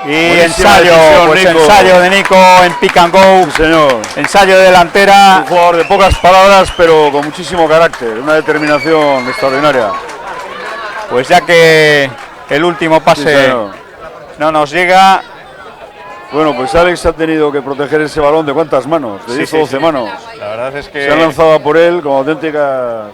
Y ensayo, pues ensayo de Nico en pick and go. Sí, señor. Ensayo de delantera. Un jugador de pocas palabras, pero con muchísimo carácter. Una determinación extraordinaria. Pues ya que el último pase no nos llega. Bueno, pues Alex ha tenido que proteger ese balón de cuántas manos, de 10 o 12 manos. La verdad es que se han lanzado a por él como auténticas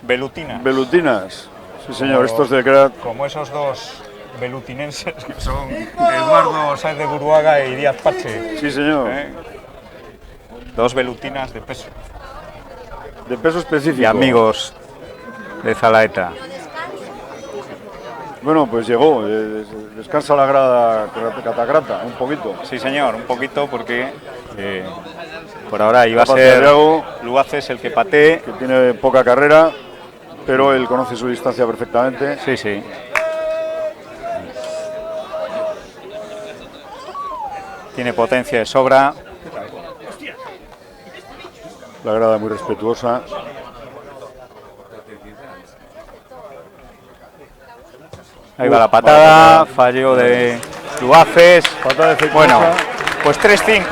velutinas. Sí, señor, estos del Crat. Como esos dos velutinenses que son Eduardo Sáez de Buruaga y Díaz Pache. Sí, señor. Dos velutinas de peso. De peso específico. Y amigos de Zalaeta. Bueno, pues llegó, descansa la grada Catacrata, un poquito. Sí, señor, un poquito porque por ahora iba a ser Luaces el que patee. Que tiene poca carrera, pero él conoce su distancia perfectamente. Sí, sí. Tiene potencia de sobra. La grada muy respetuosa. Ahí va la patada, fallo de Luaces. Bueno, pues 3-5.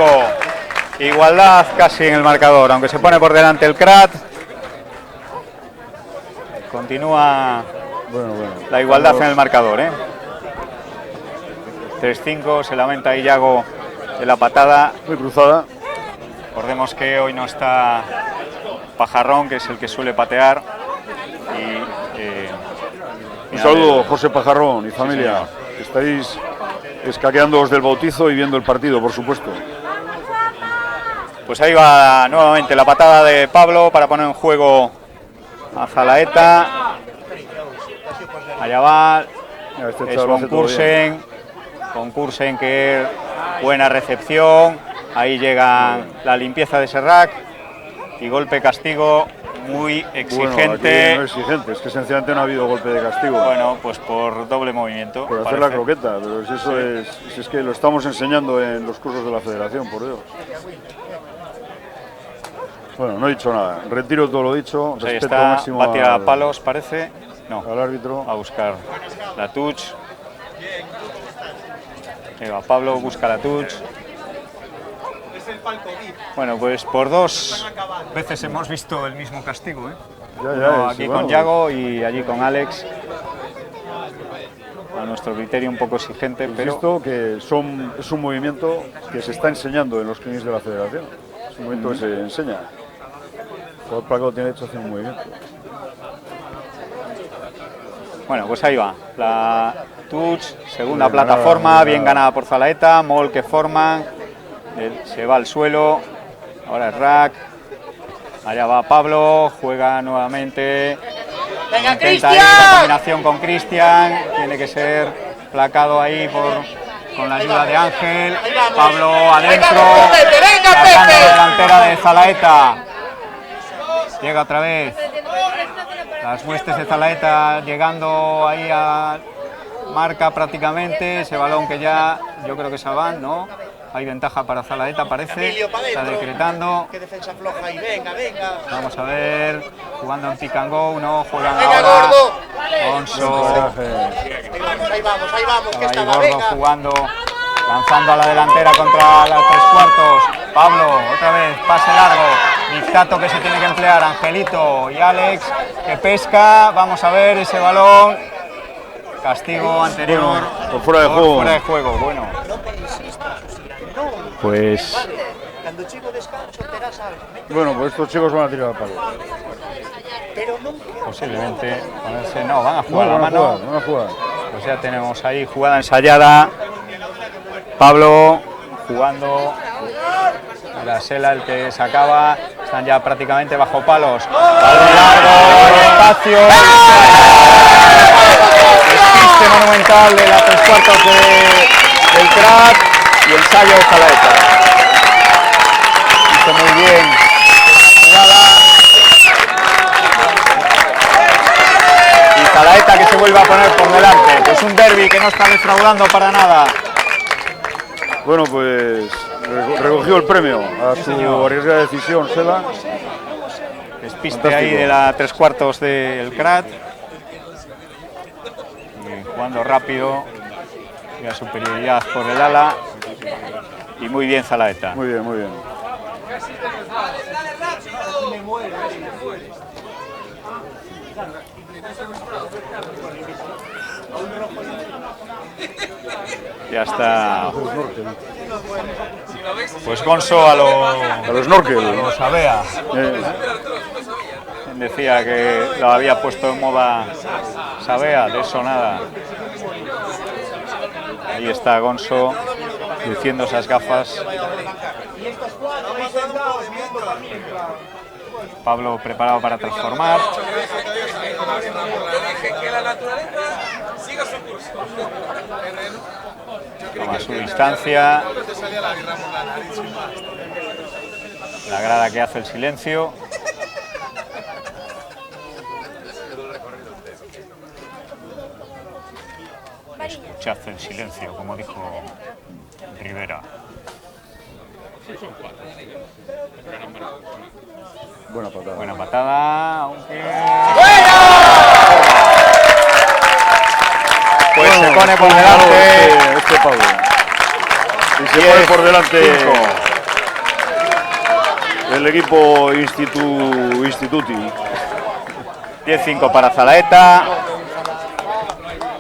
Igualdad casi en el marcador, aunque se pone por delante el Crat. Continúa la igualdad en el marcador. 3-5, se lamenta Iago de la patada. Muy cruzada. Recordemos que hoy no está Pajarrón, que es el que suele patear. Un saludo, José Pajarrón y familia. Sí, estáis escaqueándoos del bautizo y viendo el partido, por supuesto. Pues ahí va nuevamente la patada de Pablo para poner en juego a Zalaeta. Allá va. Es Concursen, que buena recepción. Ahí llega la limpieza de Serrac. Y golpe castigo. Muy exigente. Bueno, no exigente, es que sencillamente no ha habido golpe de castigo. Bueno, pues por doble movimiento. Por hacer la croqueta, pero si eso si es que lo estamos enseñando en los cursos de la Federación, por Dios. Bueno, no he dicho nada, retiro todo lo dicho. Pues respeto máximo. Va a tirar a palos, parece. No, al árbitro. A buscar la touch. Pablo busca la touch. Bueno, pues por 2 veces hemos visto el mismo castigo, aquí con Iago y allí con Alex. A nuestro criterio un poco exigente, pero... Insisto que es un movimiento que se está enseñando en los clinics de la Federación. Es un movimiento que se enseña. Todo el placo tiene derecho a hacer un movimiento. Bueno, pues ahí va. La touch, segunda plataforma, bien ganada por Zalaeta. Mol que forman. Se va al suelo. Ahora es Rack. Allá va Pablo. Juega nuevamente. ¡Venga, intenta ir la combinación con Cristian. Tiene que ser placado ahí con la ayuda de Ángel. Pablo adentro. Sacando la delantera de Zalaeta. Llega otra vez. Las huestes de Zalaeta llegando ahí a marca prácticamente. Ese balón que ya yo creo que se van, ¿no? Hay ventaja para Zalaeta, parece. Está decretando. Qué defensa floja ahí, venga, venga. Vamos a ver. Jugando en pick and go, no juegan venga, ahora. Gordo. Alonso. Ahí vamos, que ahí Gordo jugando Lanzando a la delantera contra los 3/4. Pablo, otra vez, pase largo. Dictato que se tiene que emplear. Angelito y Alex que pesca. Vamos a ver ese balón. Castigo anterior. Por fuera de juego. Fuera de juego, bueno. Pues. Bueno, pues estos chicos van a tirar al palo. Posiblemente ponerse. No, van a jugar la Van mano. a jugar. Pues ya tenemos ahí jugada ensayada. Pablo jugando. La Sela el que sacaba. Están ya prácticamente bajo palos. Balón largo, espacio. Despiste monumental de la 3/4 del crack y ensayo de Zalaeta. Hizo muy bien la jugada. Y Zalaeta que se vuelve a poner por delante. Pues un derbi que no está defraudando para nada. Bueno, pues recogió el premio a su arriesgada decisión, Sela. Despiste Fantástico. ahí de la 3/4 del crack. Jugando rápido, la superioridad por el ala y muy bien Zalaeta. Muy bien, muy bien. Ya está. Pues Gonzo a los snorkel. A los Sabea. Decía que lo había puesto en moda Sabea, de eso nada. Ahí está Gonzo luciendo esas gafas. Pablo preparado para transformar. Toma su distancia. La grada que hace el silencio. Escuchad el silencio, como dijo Rivera. Buena patada. Buena patada, aunque... Pues se pone por delante este Pablo. Y se pone por delante el equipo Instituti. 10-5 para Zalaeta.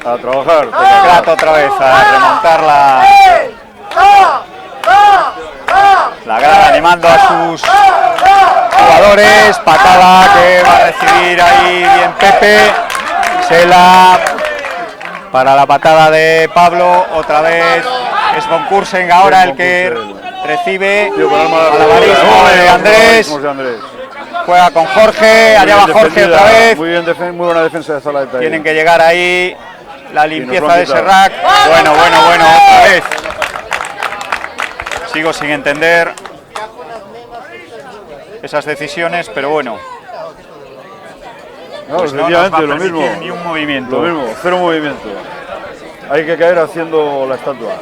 A trabajar. Trato otra vez a remontar la grada animando a sus jugadores. Patada que va a recibir ahí bien Pepe. Sela para la patada de Pablo. Otra vez es Concursen ahora el que recibe. Malabarismo de Andrés. Juega con Jorge. Allá va Jorge otra vez. Muy buena defensa de Zalaeta. Tienen que llegar ahí. La limpieza de Serrac. Bueno, otra vez. Sigo sin entender esas decisiones, pero bueno. No, pues no nos va a permitir ni un movimiento. Lo mismo, cero movimiento. Hay que caer haciendo la estatua.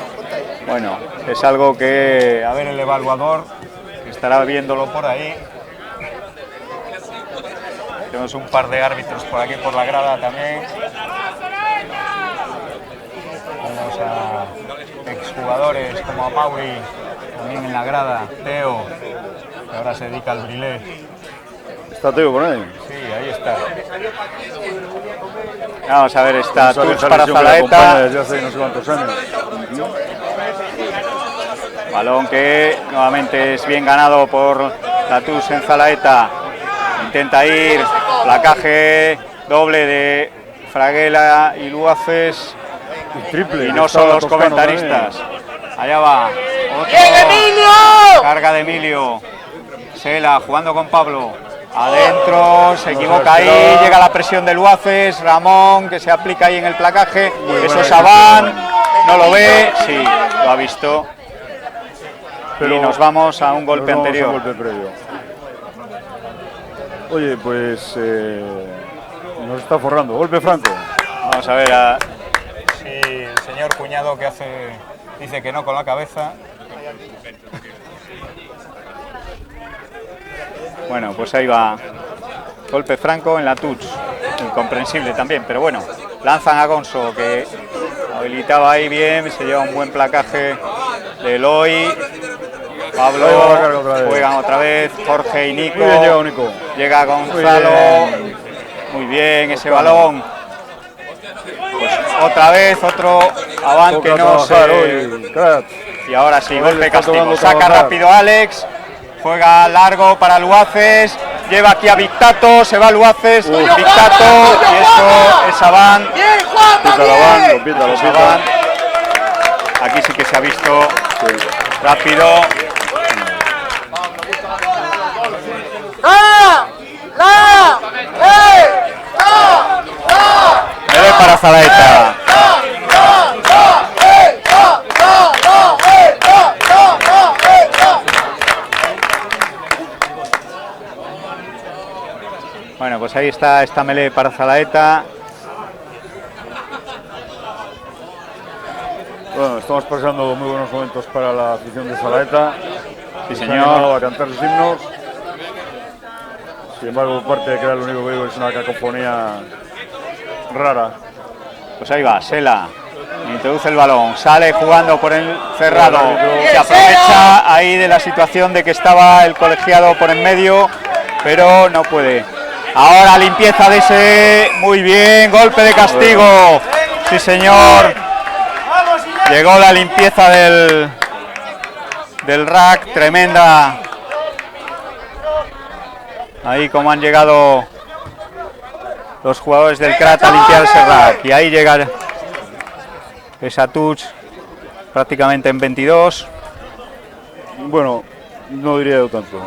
Bueno, es algo que, a ver el evaluador, que estará viéndolo por ahí. Tenemos un par de árbitros por aquí, por la grada también. Tenemos a exjugadores como a Mauri, también en la grada, Teo, que ahora se dedica al brilé. ¿Está Teo por ahí? Sí, ahí está. Vamos a ver, está Tuts para Zalaeta. Desde hace no sé cuántos años. Balón que nuevamente es bien ganado por la Tuts en Zalaeta. Intenta ir, placaje doble de Fraguela y Luaces. Triple, y no son los comentaristas. Allá va. Carga de Emilio. Sela jugando con Pablo. Adentro, se equivoca ahí, llega la presión de Luaces. Ramón que se aplica ahí en el placaje. Eso es Abán. No lo ve. Sí, lo ha visto. Pero y nos vamos a un golpe anterior. Un golpe previo. Oye, pues nos está forrando. Golpe franco. Vamos a ver si el señor cuñado que dice que no con la cabeza. Bueno, pues ahí va. Golpe franco en la Tuts. Incomprensible también, pero bueno. Lanzan a Gonzo que habilitaba ahí bien, se lleva un buen placaje Eloy, Pablo, juegan otra vez, Jorge y Nico. Muy bien llegado, Nico. Llega Gonzalo. Muy bien ese balón. Pues otra vez otro avance que no se... Y ahora sí, golpe castigo. Saca rápido Alex. Juega largo para Luaces. Lleva aquí a Victato. Se va Luaces. Victato. Y eso es Abán. Aquí sí que se ha visto rápido. Debe para Zalaeta. Bueno, pues ahí está esta melee para Zalaeta. Bueno, estamos pasando muy buenos momentos para la afición de Zalaeta. Sí, señor. A cantar sus himnos. Sin embargo, por parte de que era lo único que digo es una cacofonía rara. Pues ahí va, Sela. Introduce el balón, sale jugando por el cerrado. Se aprovecha ahí de la situación de que estaba el colegiado por en medio, pero no puede. Ahora limpieza de ese. Muy bien, golpe de castigo. Sí, señor. Llegó la limpieza del rack, tremenda. Ahí como han llegado los jugadores del Crat a limpiar ese rack. Y ahí llega esa touch prácticamente en 22. Bueno, no diría yo tanto.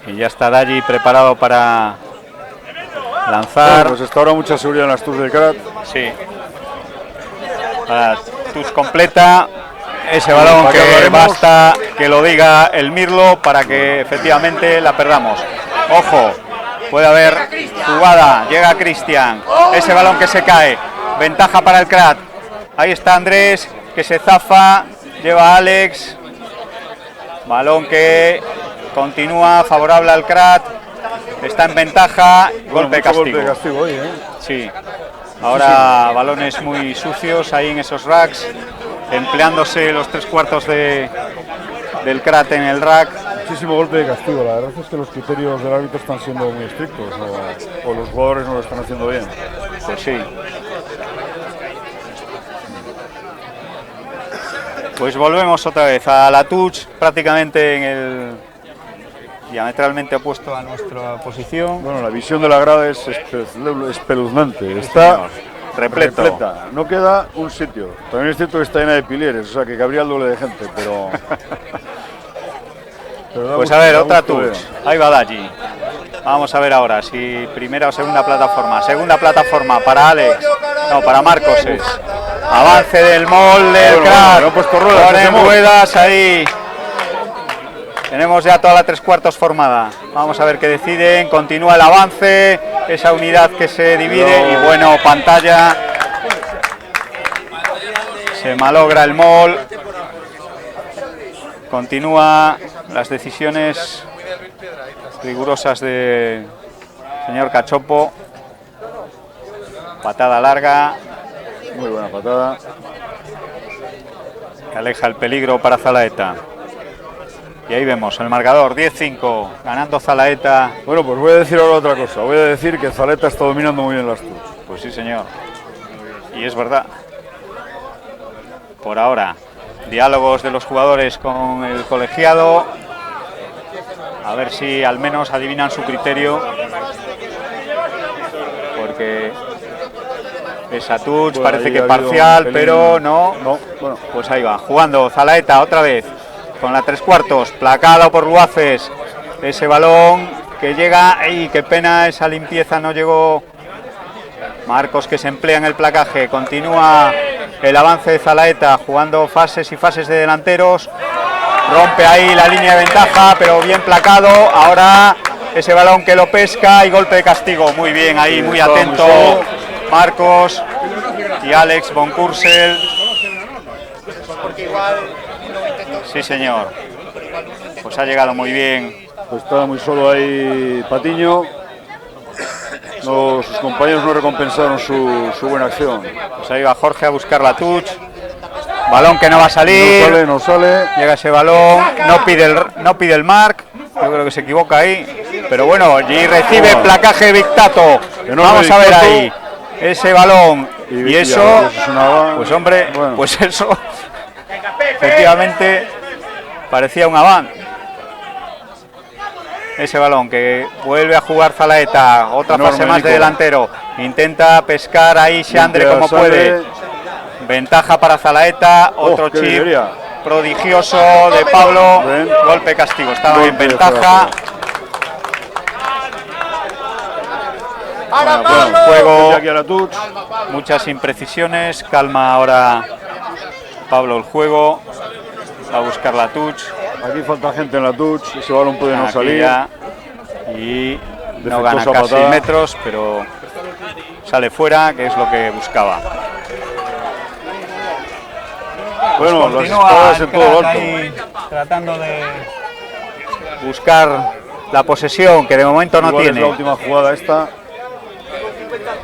Y ya está Daji preparado para lanzar. Bueno, pues está ahora mucha seguridad en las touch del Crat. Sí. La touch completa. Ese balón que basta que lo diga el Mirlo para que efectivamente la perdamos. Ojo, puede haber jugada. Llega Cristian. Ese balón que se cae. Ventaja para el Crat. Ahí está Andrés que se zafa. Lleva a Alex. Balón que continúa favorable al Crat. Está en ventaja. Golpe de castigo. Golpe de castigo hoy, ¿eh? Sí. Ahora balones muy sucios ahí en esos racks. Empleándose los 3/4 del Crat en el rack. Muchísimo golpe de castigo. La verdad es que los criterios del árbitro están siendo muy estrictos o los jugadores no lo están haciendo bien. Pues sí. Pues volvemos otra vez a la touch, prácticamente en el diametralmente opuesto a nuestra posición. Bueno, la visión de la grada es espeluznante. Está repleta. No queda un sitio. También es cierto que está llena de pilieres, o sea que cabría el doble de gente, pero pues a ver, otra touch. Ahí va Daji. Vamos a ver ahora si primera o segunda plataforma. Segunda plataforma para Alex. No, para Marcos es. Avance del molde del Crat. Ponen ruedas ahí. Tenemos ya toda la 3/4 formada. Vamos a ver qué deciden. Continúa el avance. Esa unidad que se divide. Y bueno, pantalla. Se malogra el mol. Continúa las decisiones rigurosas del señor Cachopo. Patada larga. Muy buena patada. Que aleja el peligro para Zalaeta. Y ahí vemos el marcador, 10-5, ganando Zalaeta. Bueno, pues voy a decir ahora otra cosa. Voy a decir que Zalaeta está dominando muy bien las touch. Pues sí, señor. Y es verdad. Por ahora, diálogos de los jugadores con el colegiado. A ver si al menos adivinan su criterio. Porque esa touch bueno, parece que parcial, pero no. Bueno. Pues ahí va, jugando Zalaeta otra vez. Con la 3/4, placado por Luaces. Ese balón que llega. ¡Ay, qué pena! Esa limpieza no llegó. Marcos que se emplea en el placaje. Continúa el avance de Zalaeta, jugando fases y fases de delanteros. Rompe ahí la línea de ventaja, pero bien placado. Ahora ese balón que lo pesca y golpe de castigo. Muy bien ahí, muy atento. Marcos y Alex Boncursel. Sí, señor. Pues ha llegado muy bien. Pues estaba muy solo ahí Patiño. Sus compañeros no recompensaron su buena acción. Pues ahí va Jorge a buscar la touch. Balón que no va a salir. No sale. Llega ese balón, no pide el mark. Yo creo que se equivoca ahí. Pero bueno, y recibe placaje Victato. Vamos a ver ahí ese balón. Y eso, pues hombre, pues eso, efectivamente, parecía un avance. Ese balón que vuelve a jugar Zalaeta, otra fase más de delantero. Intenta pescar ahí Xandre como puede. Ventaja para Zalaeta, otro chip prodigioso de Pablo. Golpe castigo, estaba en ventaja. Bueno, juego, muchas imprecisiones. Calma ahora Pablo el juego. Va a buscar la touch. Aquí falta gente en la touch, ese balón puede no salir. Y no gana casi metros, pero sale fuera, que es lo que buscaba. Pues bueno, continúa las en todo alto. Ahí, tratando de buscar la posesión, que de momento no tiene. Es la última jugada esta.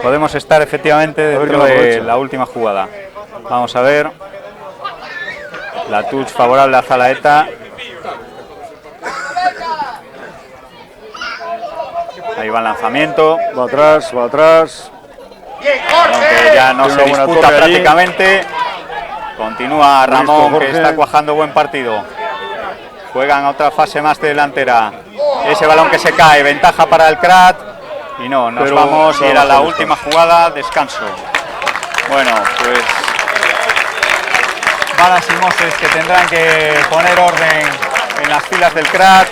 Podemos estar efectivamente dentro de la última jugada. Vamos a ver. La touch favorable a Zalaeta. Ahí va el lanzamiento. Va atrás, va atrás. Aunque ya no se disputa prácticamente. Continúa Ramón, que está cuajando buen partido. Juegan otra fase más de delantera. Ese balón que se cae, ventaja para el Crat. Y no, nos vamos y era la última jugada, descanso. Bueno, pues Balas y Moses que tendrán que poner orden en las filas del Crat.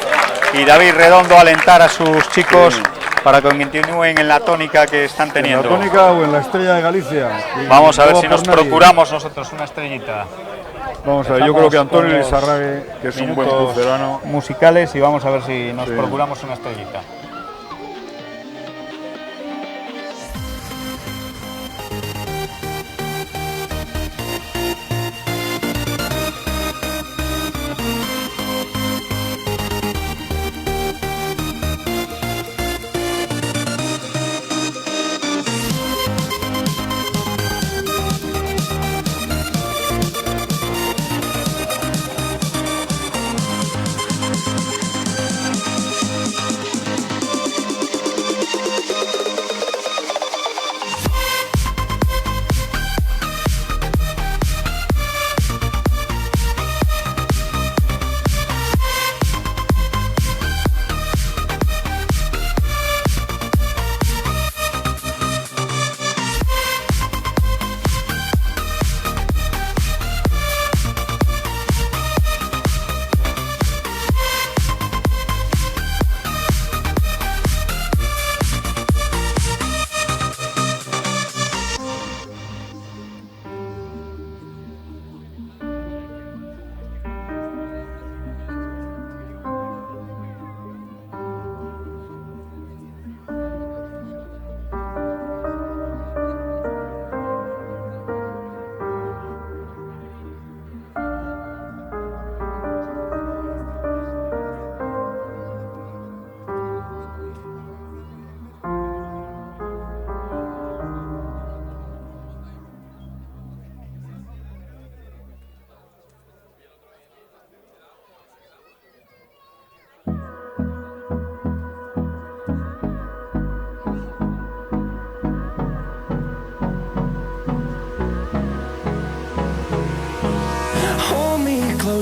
Y David Redondo alentar a sus chicos para que continúen en la tónica que están teniendo. ¿En la tónica o en la Estrella de Galicia? Vamos a ver si nos procuramos nosotros una estrellita. Vamos a ver, yo creo que Antonio Lizarrague, que es un buen pucerano, musicales, y vamos a ver si nos procuramos una estrellita.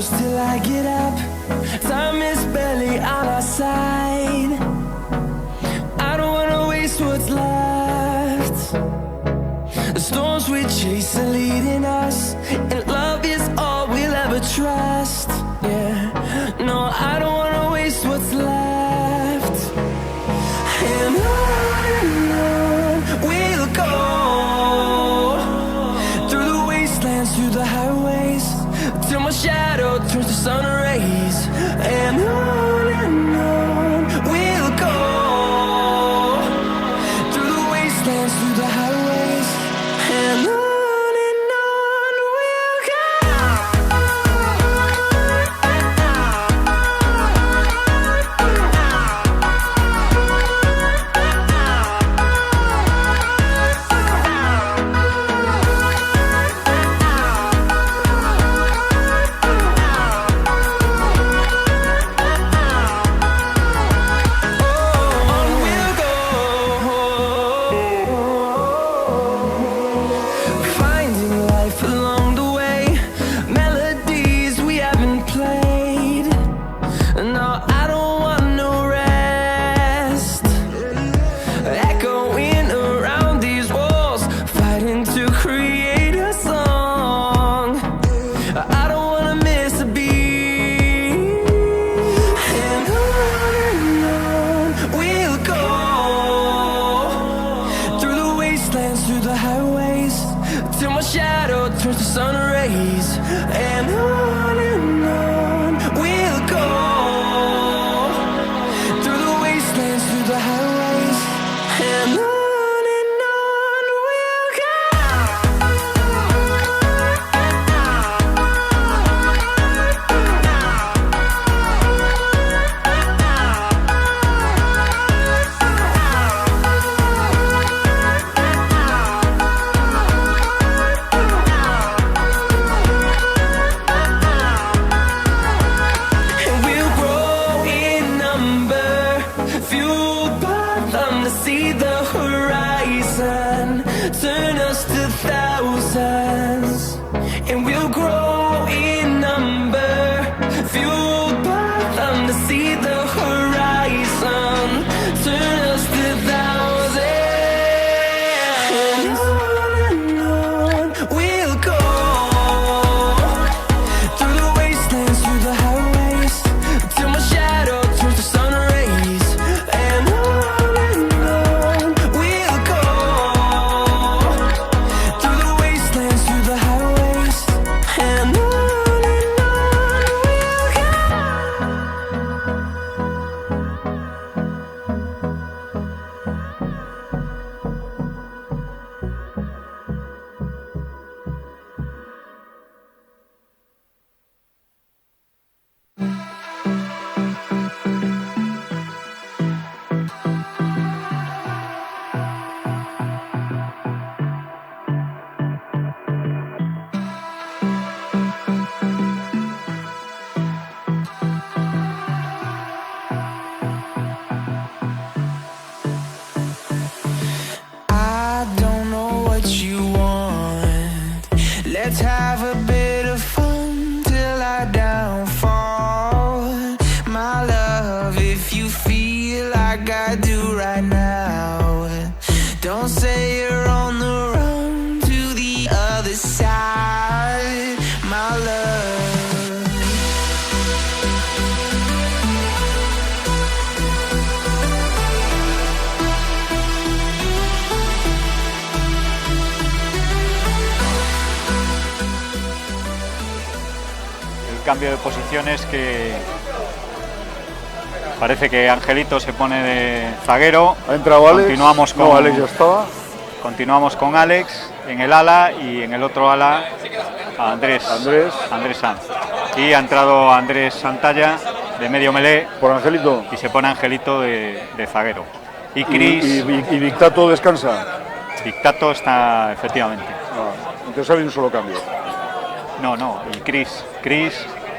Till I get up, time is barely on our side. I don't wanna waste what's left. The storms we chase are leading us, and love is all we'll ever trust. Yeah, no, I don't wanna waste what's left. And on we'll go, through the wastelands, through the highways, till my shadow turns to sun rays. And on we'll go, through the wastelands, through the highways. And on we'll go. to create a song. I don't wanna miss a beat. And on we'll go, through the wastelands, through the highways, till my shadow turns to sun rays. And on we'll go, through the wastelands, through the highways, and on we'll go. And we'll grow in number, fueled by them to see the horizon, turn us to thousands. And we'll grow in number, fueled by them to see the horizon, turn us to thousands. And on we'll go, through the wastelands, through the highways, till my shadow turns to sun rays. And on we'll go, through the wastelands, through the highways, and on we'll go. I don't know what you want. Let's have a bit of fun till I downfall. My love, if you feel like I do right now, don't say you're on the run to the other side, my love. El cambio de posiciones que parece que Angelito se pone de zaguero. Ha entrado Alex. Continuamos con, No, Alex ya estaba. Continuamos con Alex en el ala y en el otro ala a Andrés Sanz. Y ha entrado Andrés Santalla de medio melé Por Angelito. y se pone Angelito de zaguero. Y Cris, Y Dictato descansa. Dictato está efectivamente. Ah, entonces ha habido un solo cambio. No, y Cris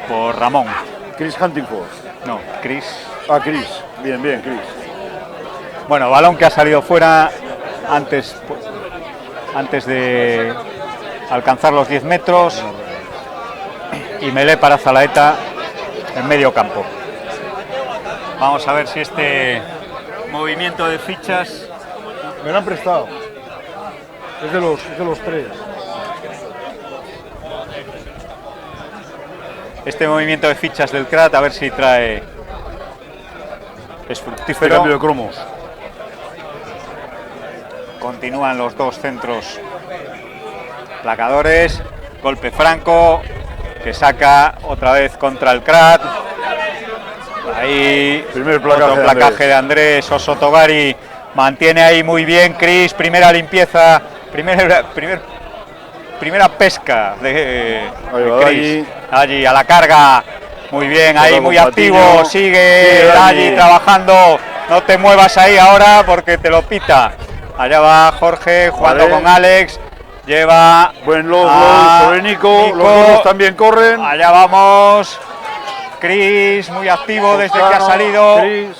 por Ramón. Chris Huntingford. No, Cris. Ah, Chris. Bien, Chris. Bueno, balón que ha salido fuera antes de alcanzar los 10 metros y melé para Zalaeta en medio campo. Vamos a ver si este movimiento de fichas... Me lo han prestado. Es de los tres. Este movimiento de fichas del CRAT, a ver si trae... Es Este fructífero. cambio de cromos. Continúan los dos centros placadores. Golpe franco que saca otra vez contra el CRAT. Ahí Primer placaje otro placaje de Andrés Osotogari. Mantiene ahí muy bien Cris. Primera limpieza. Primera pesca de Cris. Allí a la carga. Muy bien, ahí muy activo. Sigue allí trabajando. No te muevas ahí ahora porque te lo pita. Allá va Jorge jugando con Alex. Lleva buen low sobre Nico. Los dos también corren. Allá vamos. Cris muy activo desde que ha salido. Chris.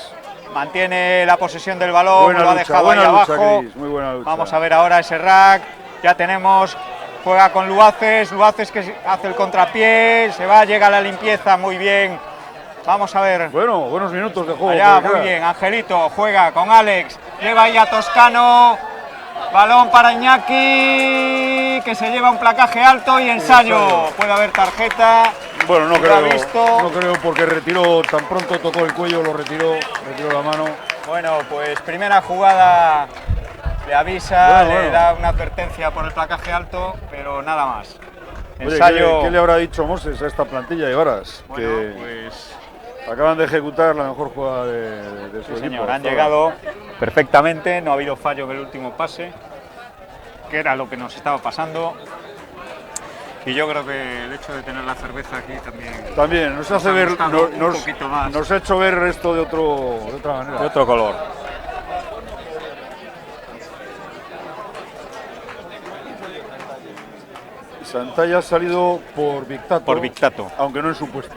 Mantiene la posesión del balón. Buena Lo ha lucha, dejado buena ahí lucha, abajo. Chris, muy buena lucha. Vamos a ver ahora ese rack. Ya tenemos. Juega con Luaces que hace el contrapié. Se va, llega a la limpieza. Muy bien. Vamos a ver. Bueno, buenos minutos de juego. Allá, muy bien. Angelito juega con Alex. Lleva ahí a Toscano. Balón para Iñaki. que se lleva un placaje alto y ensayo. Puede haber tarjeta. Bueno, no lo ha visto. creo porque retiró, tan pronto tocó el cuello, retiró la mano. Bueno, pues primera jugada, le avisa, Bueno. le da una advertencia por el placaje alto, pero nada más. Oye, Ensayo. ¿qué le habrá dicho Moses a esta plantilla de Varas? Bueno, que pues acaban de ejecutar la mejor jugada de su sí, equipo. señor, han llegado perfectamente, no ha habido fallo en el último pase, que era lo que nos estaba pasando. Y yo creo que el hecho de tener la cerveza aquí También nos hace ha ver, gustado un poquito más. nos ha hecho ver esto de otra manera. de otro color. Santalla ha salido por Victato. Por Victato. Aunque no en su puesto.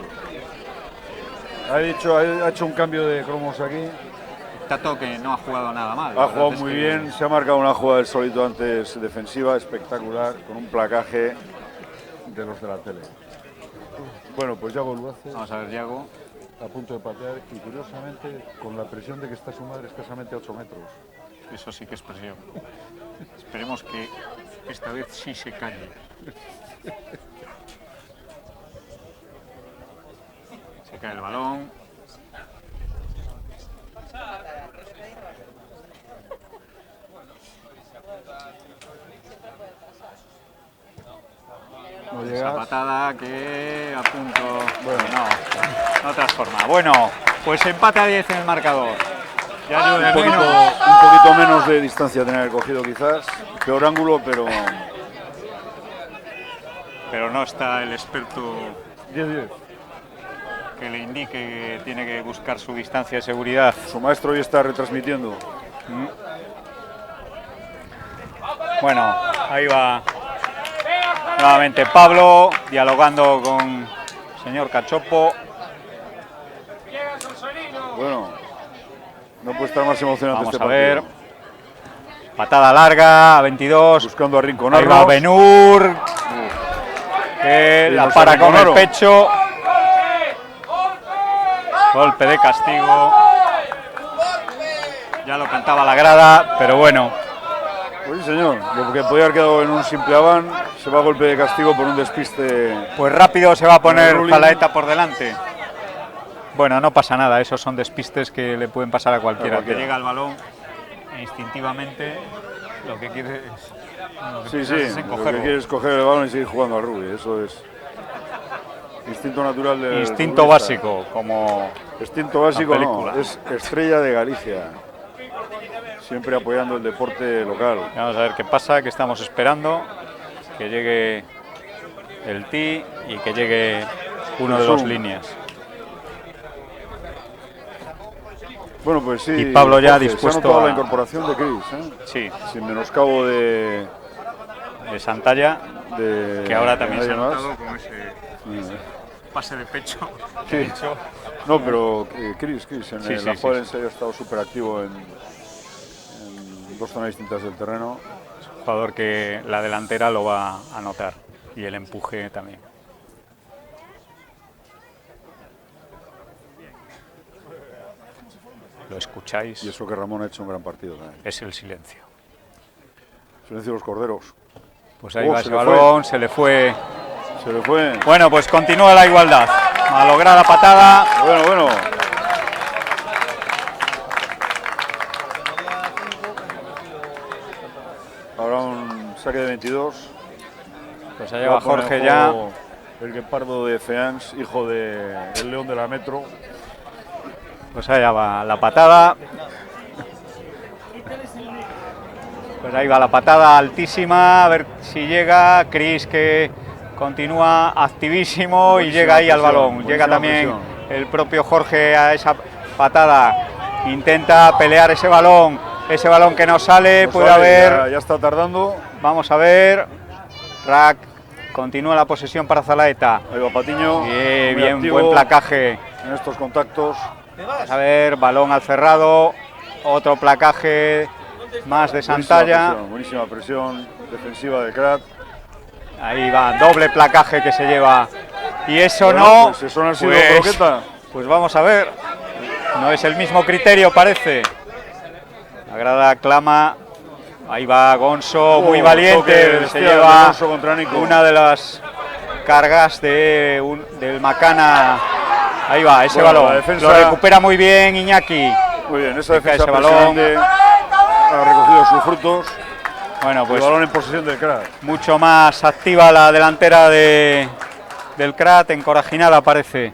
Ha hecho un cambio de cromos aquí. Tato que no ha jugado nada mal. Ha jugado muy bien, se ha marcado una jugada del solito antes defensiva, espectacular, con un placaje de los de la tele. Bueno, pues Yago lo hace, Vamos a ver, Yago. a punto de patear y curiosamente con la presión de que está su madre escasamente a 8 metros. Eso sí que es presión. Esperemos que esta vez sí se calle. Se cae el balón. No Esa llegas. patada que a punto. Bueno, no transforma. Bueno, pues empate a 10 en el marcador. Ya yo de menos. Un poquito menos de distancia tener cogido quizás, peor ángulo, pero Pero no está el experto 10-10. que le indique que tiene que buscar su distancia de seguridad. Su maestro hoy está retransmitiendo. Bueno, ahí va nuevamente Pablo, dialogando con el señor Cachopo. Bueno, no puede estar más emocionante Vamos este a ver. partido. Patada larga a 22. Buscando a Ahí Rinconarnos. va Benur, que Y la nos para con el arrinconaron. pecho. Golpe de castigo. Ya lo cantaba la grada, pero bueno. Pues sí, señor. Lo que podía haber quedado en un simple aván se va a golpe de castigo por un despiste. Pues rápido se va a poner Ruling. Zalaeta por delante. Bueno, no pasa nada, esos son despistes que le pueden pasar a cualquiera. A cualquiera. Que llega al balón e instintivamente lo que quiere es, Sí, piensa es lo encogerlo. que quiere es coger el balón y seguir jugando al rugby. Eso es instinto natural del Instinto rugbyista. básico, como Instinto básico la no, película. es Estrella de Galicia. Siempre apoyando el deporte local. vamos a ver qué pasa, que estamos esperando que llegue el tee y que llegue uno de los Zoom. líneas. Bueno, pues sí. Y Pablo ya Jorge, dispuesto se ha notado a- la incorporación de Chris, Sí, sin menoscabo de Santalla, que ahora también se ha nadie más. notado con ese pase de pecho. Sí. De hecho, No, pero Chris en Sí, la sí, jugada sí. en serio ha estado súper activo en dos zonas distintas del terreno. jugador que la delantera lo va a notar y el empuje también. Lo escucháis, Y eso que Ramón ha hecho un gran partido también. es el silencio. Silencio de los corderos. Pues ahí Oh, va se ese le balón, se le fue. Se le fue. Bueno, pues continúa la igualdad. Malograda patada. Bueno. Ahora un saque de 22. Pues allá va Va a poner Jorge en ya. juego El guepardo de Feans, hijo de el León de la Metro. Pues allá va la patada. Pues ahí va la patada altísima. A ver si llega. Chris que continúa activísimo y Buenísima llega ahí al presión, balón. buenísima Llega también presión. el propio Jorge a esa patada. Intenta pelear ese balón. Ese balón que no sale. No Puede sale, haber. ya está tardando. Vamos a ver. Rack. Continúa la posesión para Zalaeta. Ahí va Patiño. Bien, muy bien, activo buen placaje. en estos contactos. Vamos a ver, balón al cerrado. Otro placaje más de Santalla. Buenísima presión defensiva de Krat. Ahí va, doble placaje que se lleva. Y eso Bueno, no. pues eso no ha sido pues, croqueta. pues vamos a ver. No es el mismo criterio, parece. La grada clama Ahí va Gonzo, muy toque valiente, se bestial de lleva Gonzo contra Nico. una de las cargas del Macana. Ahí va, ese Bueno, la balón. defensa- Lo recupera muy bien Iñaki. Muy bien, esa Deja defensa ese balón. presionante ha recogido sus frutos. Bueno, El pues balón en posesión del crack. mucho más activa la delantera del Crat, encorajinada parece.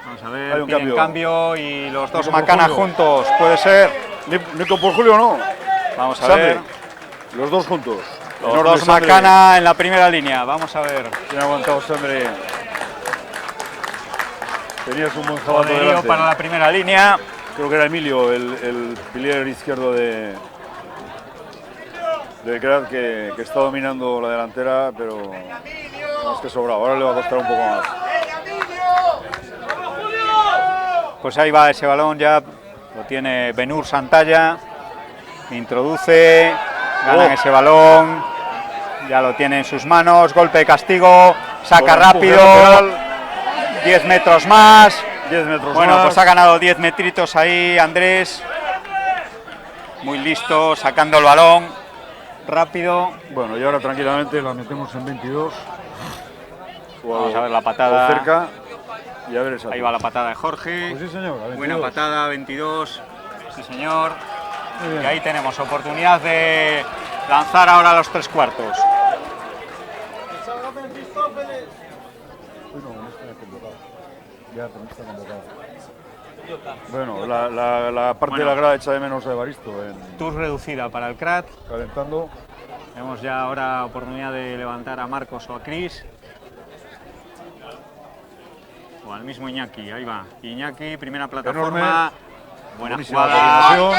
Vamos a ver, Hay un piden cambio. cambio y los dos Nico por Macanas Julio. juntos, puede ser. Nico por Julio no. Vamos a Sangre. ver. Los dos juntos. Los Enorme dos Sangre. Macana en la primera línea, vamos a ver. Bien aguantado Sangre. Tenías un buen jabato Poderío delante. para la primera línea. Creo que era Emilio, el pilier izquierdo del Crat que está dominando la delantera, pero más que sobrado. Ahora le va a costar un poco más. Pues ahí va ese balón, ya lo tiene Benur Santalla. Introduce, ganan ese balón. Ya lo tiene en sus manos. Golpe de castigo, saca Con empuje rápido. lateral. 10 metros más. 10 metros Bueno, más. pues ha ganado 10 metritos ahí Andrés. Muy listo, sacando el balón. Rápido. Bueno, y ahora tranquilamente la metemos en 22. Vamos a ver la patada. O cerca. Y a ver esa. Ahí va la patada de Jorge. Pues sí, señor. a 22. Buena patada, 22. Sí, señor. Muy bien. Y ahí tenemos oportunidad de lanzar ahora los 3/4. Bueno, la parte de la grada echa de menos a Evaristo Tour reducida para el Crat. calentando. Tenemos ya ahora oportunidad de levantar a Marcos o a Cris. O al mismo Iñaki, ahí va. Iñaki, primera plataforma. Enorme. Buena Buenísima jugada. coordinación.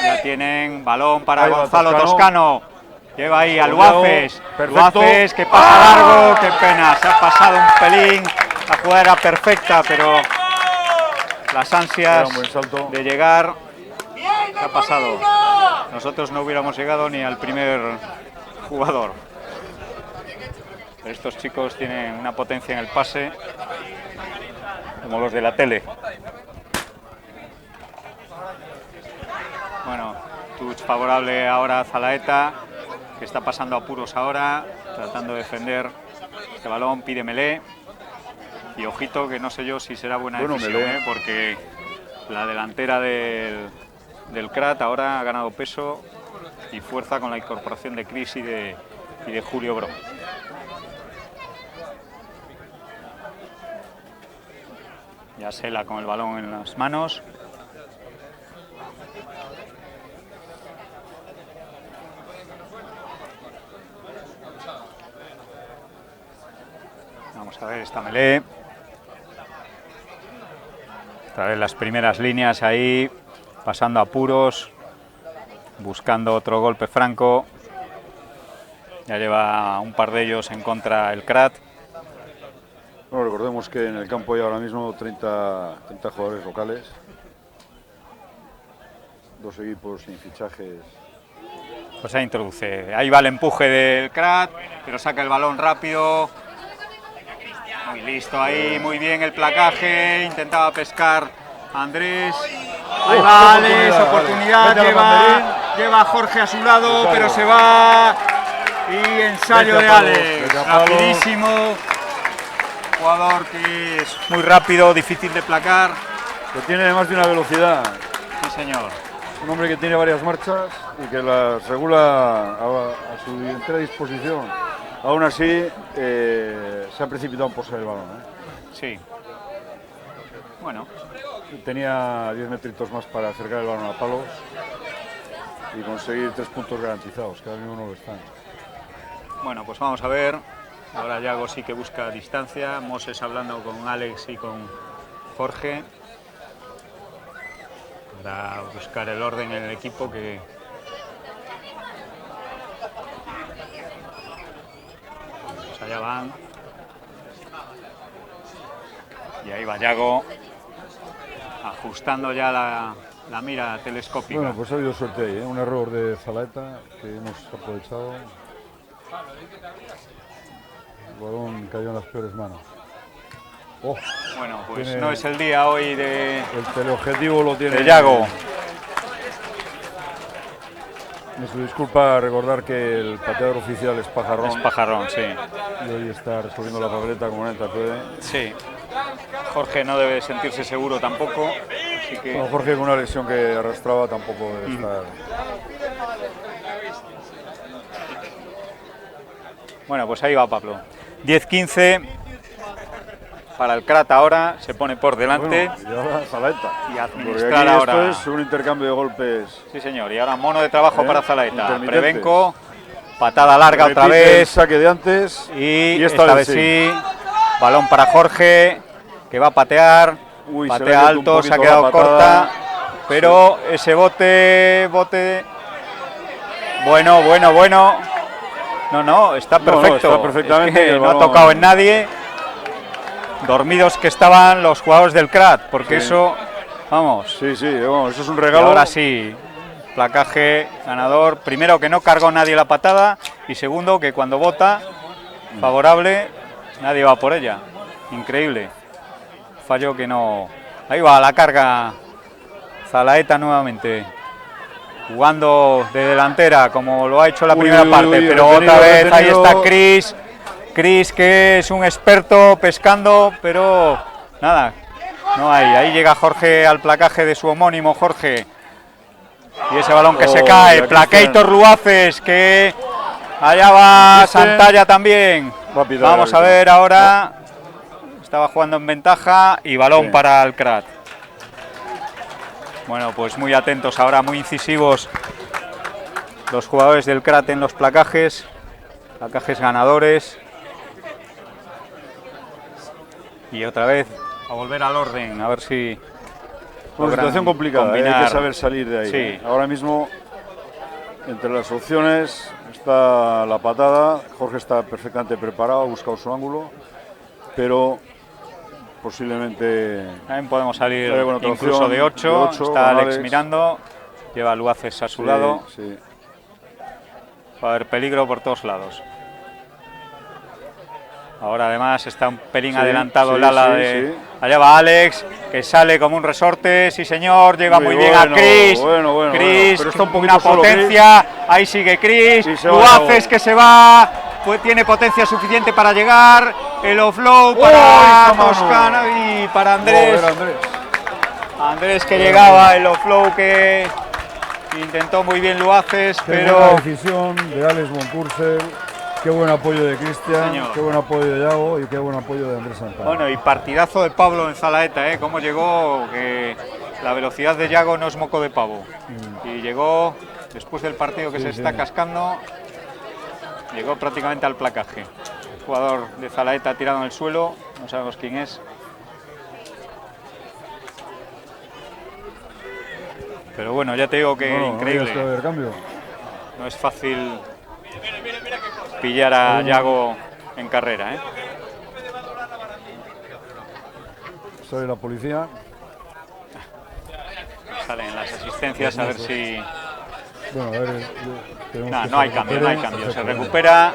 Ya tienen balón para Ahí va Gonzalo Toscano. Toscano. Lleva ahí a Colgado. Luaces. Perfecto. Luaces que pasa largo. Qué pena, se ha pasado un pelín. La jugada era perfecta, pero las Era ansias un buen salto. de llegar se ha pasado. Nosotros no hubiéramos llegado ni al primer jugador. Pero estos chicos tienen una potencia en el pase como los de la tele. Bueno, touch favorable ahora a Zalaeta, que está pasando apuros ahora, tratando de defender este balón, pide Melé. Y ojito, que no sé yo si será buena Bueno, decisión, Melé. porque la delantera del Crat ahora ha ganado peso y fuerza con la incorporación de Cris y de Julio Bro. Ya Sela con el balón en las manos. Vamos a ver esta Melé. Otra vez las primeras líneas ahí, pasando apuros, buscando otro golpe franco. Ya lleva un par de ellos en contra el Crat. Bueno, recordemos que en el campo hay ahora mismo 30 jugadores locales. 2 equipos sin fichajes. Pues ahí introduce. Ahí va el empuje del Crat, pero saca el balón rápido. Muy listo ahí, muy bien el placaje. Intentaba pescar a Andrés. Ahí va Alex, oportunidad. Vete al banderín. Lleva a Jorge a su lado, Ensayo. pero se va. Y ensayo Vete de a palos, Alex. vete a palos. Rapidísimo. Jugador que es muy rápido, difícil de placar. Que tiene más de una velocidad. Sí, señor. Un hombre que tiene varias marchas y que las regula a su entera disposición. Aún así, se ha precipitado por ser el balón. Sí. Bueno, Tenía 10 metritos más para acercar el balón a palos y conseguir 3 puntos garantizados, que ahora mismo no lo están. bueno, pues vamos a ver. Ahora Yago sí que busca distancia. Moses hablando con Alex y con Jorge. Para buscar el orden en el equipo que... Pues allá van. Y ahí va Yago. Ajustando ya la mira telescópica. Bueno, pues ha habido suerte ahí, un error de Zalaeta que hemos aprovechado. El balón cayó en las peores manos. Oh, Bueno, pues tiene- no es el día hoy de el teleobjetivo lo tiene Yago. Nuestra disculpa, recordar que el pateador oficial es Pajarrón. Es Pajarrón, sí. Y hoy está resolviendo la papeleta como neta puede. Sí. Jorge no debe sentirse seguro tampoco. Así que... Bueno, Jorge, con una lesión que arrastraba, tampoco debe estar. Bueno, pues ahí va Pablo. 10-15 para el Crat ahora, se pone por delante. Bueno, y ahora Zalaeta. Y Porque administrar aquí ahora. esto es un intercambio de golpes. Sí, señor. Y ahora mono de trabajo para Zalaeta. Intermitentes. Prevenco, patada larga otra Repite el vez. saque de antes. Y esta vez sí. Balón para Jorge, que va a patear. Uy, se le patea ha metido un alto, se ha poquito quedado la patada. corta. Pero ese bote. Bueno. No, está perfecto. está perfectamente. Es que no ha tocado en nadie. Dormidos que estaban los jugadores del Crat, porque Sí. eso, vamos. Sí, bueno, eso es un Y regalo. ahora sí, placaje ganador. Primero, que no cargó nadie la patada. Y segundo, que cuando vota favorable, nadie va por ella. Increíble. Fallo que no. Ahí va la carga. Zalaeta nuevamente. Jugando de delantera, como lo ha hecho la primera parte. Pero otra vez ahí está Chris. Chris, que es un experto pescando, pero nada, no hay. Ahí llega Jorge al placaje de su homónimo, Jorge. Y ese balón que se cae. Placator Luaces, que allá va Santalla también. Vamos a ver ahora. Estaba jugando en ventaja y balón para el Crat. Bueno, pues muy atentos ahora, muy incisivos los jugadores del Crat en los placajes ganadores. Y otra vez a volver al orden, a ver si... Una situación complicada, hay que saber salir de ahí. Sí. Ahora mismo, entre las opciones, está la patada. Jorge está perfectamente preparado, ha buscado su ángulo, pero posiblemente... También podemos salir con otra incluso opción de 8. Está Alex mirando, lleva a Luaces a su lado. Sí. Va a haber peligro por todos lados. Ahora además está un pelín adelantado el ala de... Sí. Allá va Alex, que sale como un resorte, sí señor, llega muy bien a Chris. Bueno, Chris, pero está un poquito una solo potencia, ahí sigue Chris. Luaces que se va, pues tiene potencia suficiente para llegar. El offload para Toscana y para Andrés. Andrés que llegaba, el offload que intentó muy bien Luaces, pero... buena decisión de Alex Boncursel. Qué buen apoyo de Cristian, qué buen apoyo de Yago y qué buen apoyo de Andrés Santana. Bueno, y partidazo de Pablo en Zalaeta, cómo llegó, que la velocidad de Yago no es moco de pavo. Y llegó, después del partido que se está cascando, llegó prácticamente al placaje. El jugador de Zalaeta tirado en el suelo, no sabemos quién es. Pero bueno, ya te digo que increíble. No es fácil pillar a Yago en carrera, Sale la policía. Salen las asistencias a ver si... Bueno, a ver... No hay cambio, se recupera.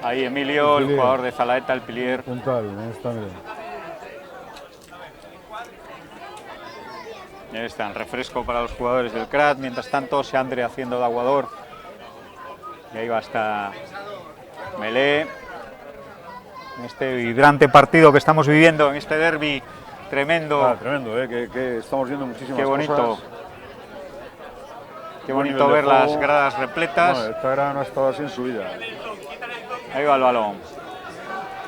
Ahí Emilio, el jugador de Zalaeta, el Pilier. Puntal, está bien. Ahí está, el refresco para los jugadores del Crat. Mientras tanto, Seandre haciendo de aguador. Y ahí va hasta Melé. En este vibrante partido que estamos viviendo, en este derbi tremendo. Tremendo, que estamos viendo muchísimas Qué bonito. cosas. Qué bonito ver las gradas repletas. Esta grada no ha estado así en su vida. Ahí va el balón.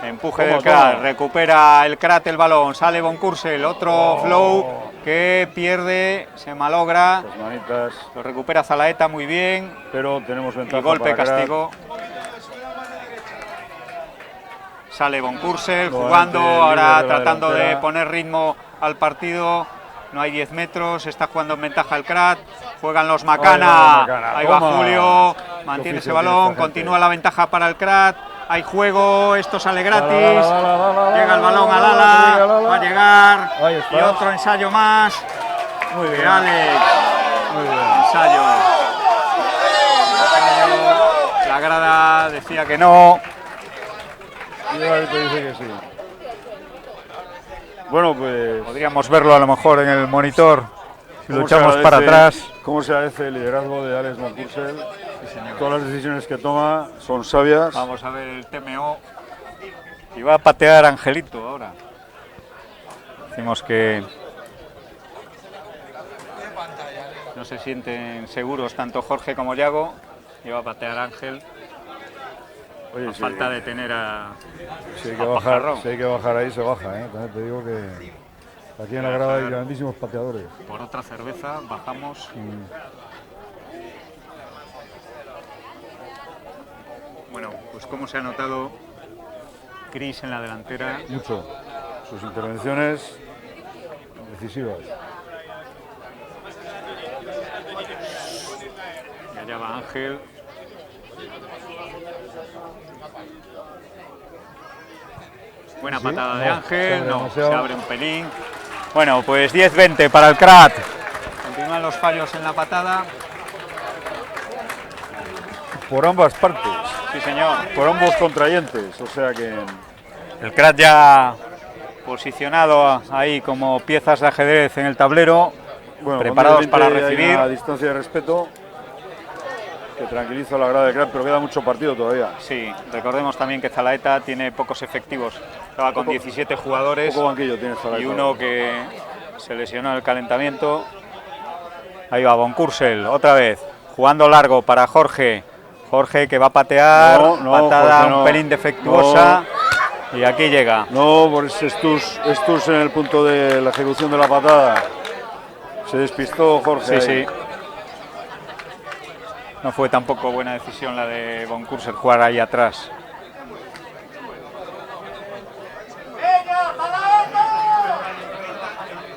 Empuje del Crat, recupera el Crat el balón, sale Boncursel, otro flow que pierde, se malogra, lo recupera Zalaeta muy bien, pero tenemos ventaja. Y golpe para castigo. Sale Boncursel jugando, ahora tratando de poner ritmo al partido, no hay 10 metros, está jugando en ventaja el Crat, juegan los Macana, ahí va Julio, mantiene ese balón, continúa la ventaja para el Crat. Hay juego, esto sale gratis, llega el balón al ala, va a llegar, y otro ensayo más, muy bien, Alex, muy bien. Ensayo, la grada decía que no, y ahorita dice que sí. Bueno, pues... Podríamos verlo a lo mejor en el monitor. Si lo echamos para atrás. ¿Cómo se agradece el liderazgo de Alex Moncursel? Todas las decisiones que toma son sabias. Vamos a ver el TMO. Y va a patear Angelito ahora. Decimos que no se sienten seguros tanto Jorge como Yago. Y va a patear Ángel. Oye, falta de tener a. Si hay que bajar ahí, se baja. También te digo que aquí en la grada hay grandísimos pateadores. Por otra cerveza, bajamos. Bueno, pues como se ha notado Cris en la delantera. Mucho. Sus intervenciones decisivas. Y allá va Ángel. Buena patada de Ángel, se abre un pelín. Bueno, pues 10-20 para el Crat. Continúan los fallos en la patada. Por ambas partes. Sí, señor. Por ambos contrayentes, o sea que... El Crat ya posicionado ahí como piezas de ajedrez en el tablero, bueno, preparados para recibir. A distancia de respeto, que tranquiliza la grada del Crat, pero queda mucho partido todavía. Sí, recordemos también que Zalaeta tiene pocos efectivos. Estaba con 17 jugadores poco banquillo tiene Zalaeta, y uno que se lesionó en el calentamiento. Ahí va Boncursel, otra vez, jugando largo para Jorge. Jorge que va a patear, patada un pelín defectuosa y aquí llega. No, por ese Estus en el punto de la ejecución de la patada. Se despistó Jorge. Sí, sí. No fue tampoco buena decisión la de Boncursel jugar ahí atrás.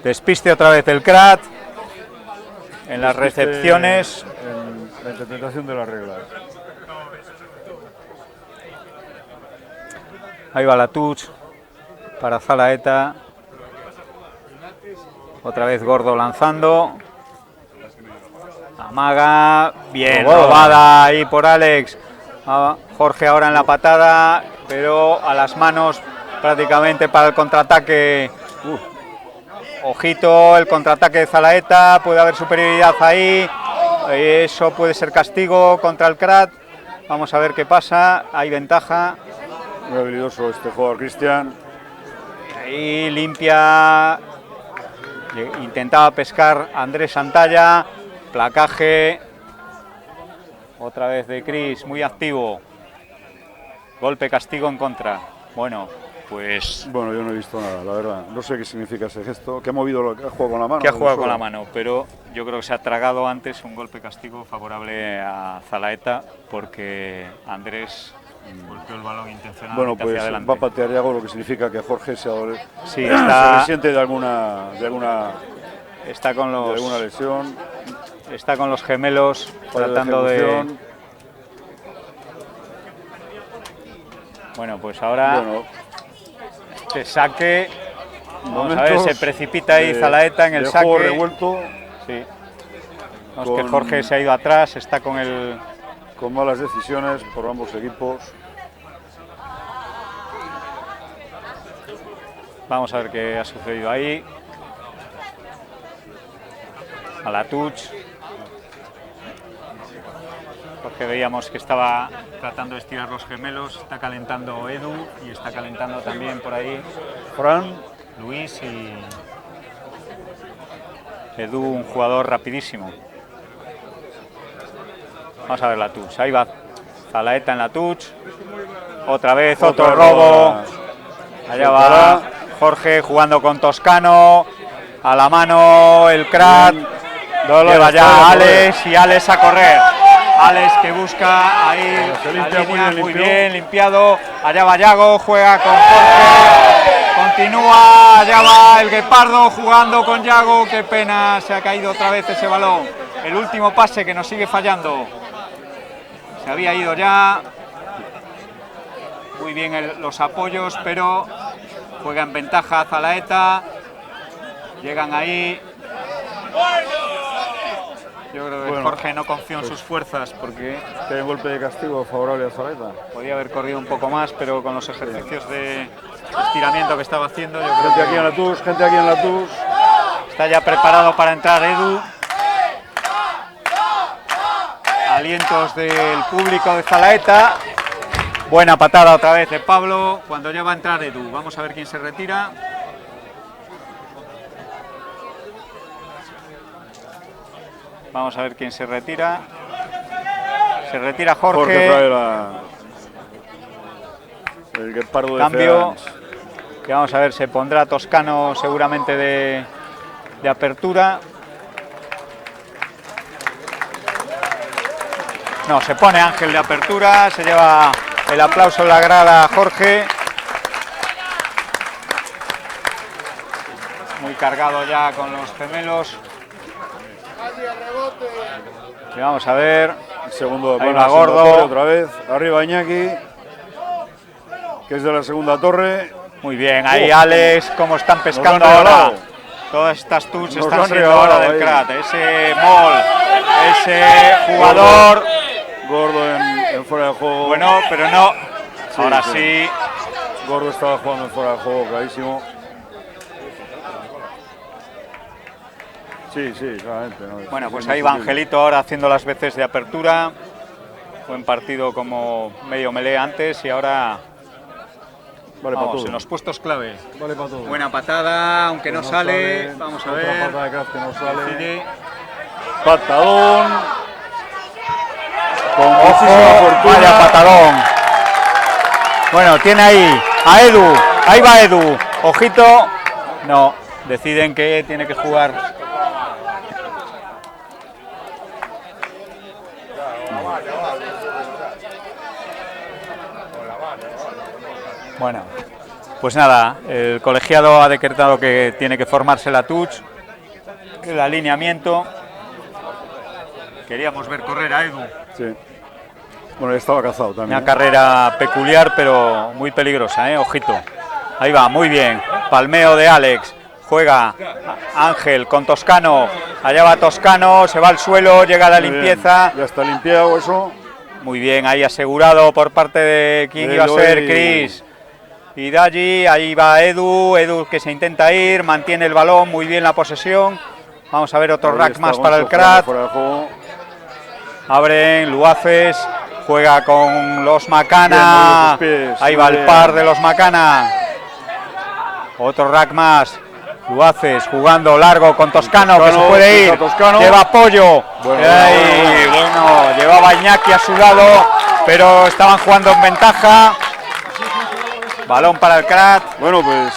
Despiste otra vez el Crat en las recepciones. En la interpretación de las reglas. Ahí va la touch para Zalaeta. Otra vez Gordo lanzando. Amaga, bien, robada ahí por Alex. Jorge ahora en la patada, pero a las manos prácticamente para el contraataque. Ojito, el contraataque de Zalaeta, puede haber superioridad ahí. Eso puede ser castigo contra el Crat. Vamos a ver qué pasa, hay ventaja. Muy habilidoso este jugador, Cristian. Ahí limpia. Intentaba pescar Andrés Santalla. Placaje. Otra vez de Cris, muy activo. Golpe castigo en contra. Bueno, pues... Bueno, yo no he visto nada, la verdad. No sé qué significa ese gesto. ¿Que ha movido, que ha jugado con la mano? Que ha jugado con la mano, pero yo creo que se ha tragado antes un golpe castigo favorable a Zalaeta, porque Andrés golpeó el balón intencionadamente. Bueno, pues hacia adelante. va a patear Yago, lo que significa que Jorge se sí, está, se resiente de alguna está con los, de alguna lesión. Está con los gemelos tratando de... Bueno, pues ahora que saque, vamos a ver, se precipita ahí Zalaeta en el saque. Juego revuelto. Sí. Vemos que Jorge se ha ido atrás, está con el... Con malas decisiones por ambos equipos. Vamos a ver qué ha sucedido ahí. A la touch. Porque veíamos que estaba tratando de estirar los gemelos. Está calentando Edu y está calentando también por ahí Fran, Luis y Edu, un jugador rapidísimo. Vamos a ver la touch. Ahí va Zalaeta en la touch. Otra vez otro robo. Allá va Jorge jugando con Toscano. A la mano el Crat. Lleva ya a Alex y Alex a correr. Alex que busca ahí la línea, muy bien limpiado. Allá va Yago, juega con Jorge. Continúa, allá va el Guepardo jugando con Yago. Qué pena, se ha caído otra vez ese balón. El último pase que nos sigue fallando. Se había ido ya. Muy bien los apoyos, pero juega en ventaja Zalaeta. Llegan ahí. Yo creo que Jorge no confió en sus fuerzas porque hay un golpe de castigo favorable a Zalaeta. Podía haber corrido un poco más, pero con los ejercicios de estiramiento que estaba haciendo, yo creo gente aquí en la TUS, gente aquí en la TUS. Está ya preparado para entrar Edu. Alientos del público de Zalaeta. Buena patada otra vez de Pablo. Cuando ya va a entrar Edu. Vamos a ver quién se retira. Vamos a ver quién se retira. Se retira Jorge. Jorge trae el guepardo de cambio. Y vamos a ver, se pondrá Toscano seguramente de apertura. No, se pone Ángel de apertura, se lleva el aplauso en la grada Jorge. Muy cargado ya con los gemelos. Y vamos a ver. El segundo ahí va Gordo. Torre, otra vez. Arriba Iñaki, que es de la segunda torre. Muy bien, ahí Alex, como están pescando ahora. Todas estas tuts están siendo ahora del CRAT. Ese Mol, ese jugador. Gordo en fuera de juego. Bueno, pero no. Sí, ahora sí. Gordo estaba jugando en fuera de juego, clarísimo. Sí, claramente. No, bueno, pues ahí va Angelito ahora haciendo las veces de apertura. Buen partido como medio melee antes y ahora vale, vamos, en los puestos clave. Vale para todo. Buena patada, aunque no sale. Vamos a ver. Otra patada de CRAT que no sale. Decide. Patadón. Con ojo, vaya patadón. Bueno, tiene ahí a Edu. Ahí va Edu. Ojito. No, deciden que tiene que jugar. Bueno, pues nada, el colegiado ha decretado que tiene que formarse la touch, el alineamiento. Queríamos ver correr a Edu. Sí. Bueno, estaba cazado también. Una carrera peculiar, pero muy peligrosa, ojito. Ahí va, muy bien. Palmeo de Alex. Juega Ángel con Toscano. Allá va Toscano, se va al suelo, llega a la limpieza. Ya está limpiado eso. Muy bien, ahí asegurado por parte de quien iba a ser Chris y Daji. Ahí va Edu que se intenta ir, mantiene el balón, muy bien la posesión. Vamos a ver otro rack más para el CRAT. Abren Luaces, juega con los Macana. Ahí va el par de los Macana. Otro rack más. Luaces jugando largo con Toscano, que se puede ir. Lleva apoyo. Bueno, llevaba Iñaki a su lado, pero estaban jugando en ventaja. Balón para el CRAT. Bueno, pues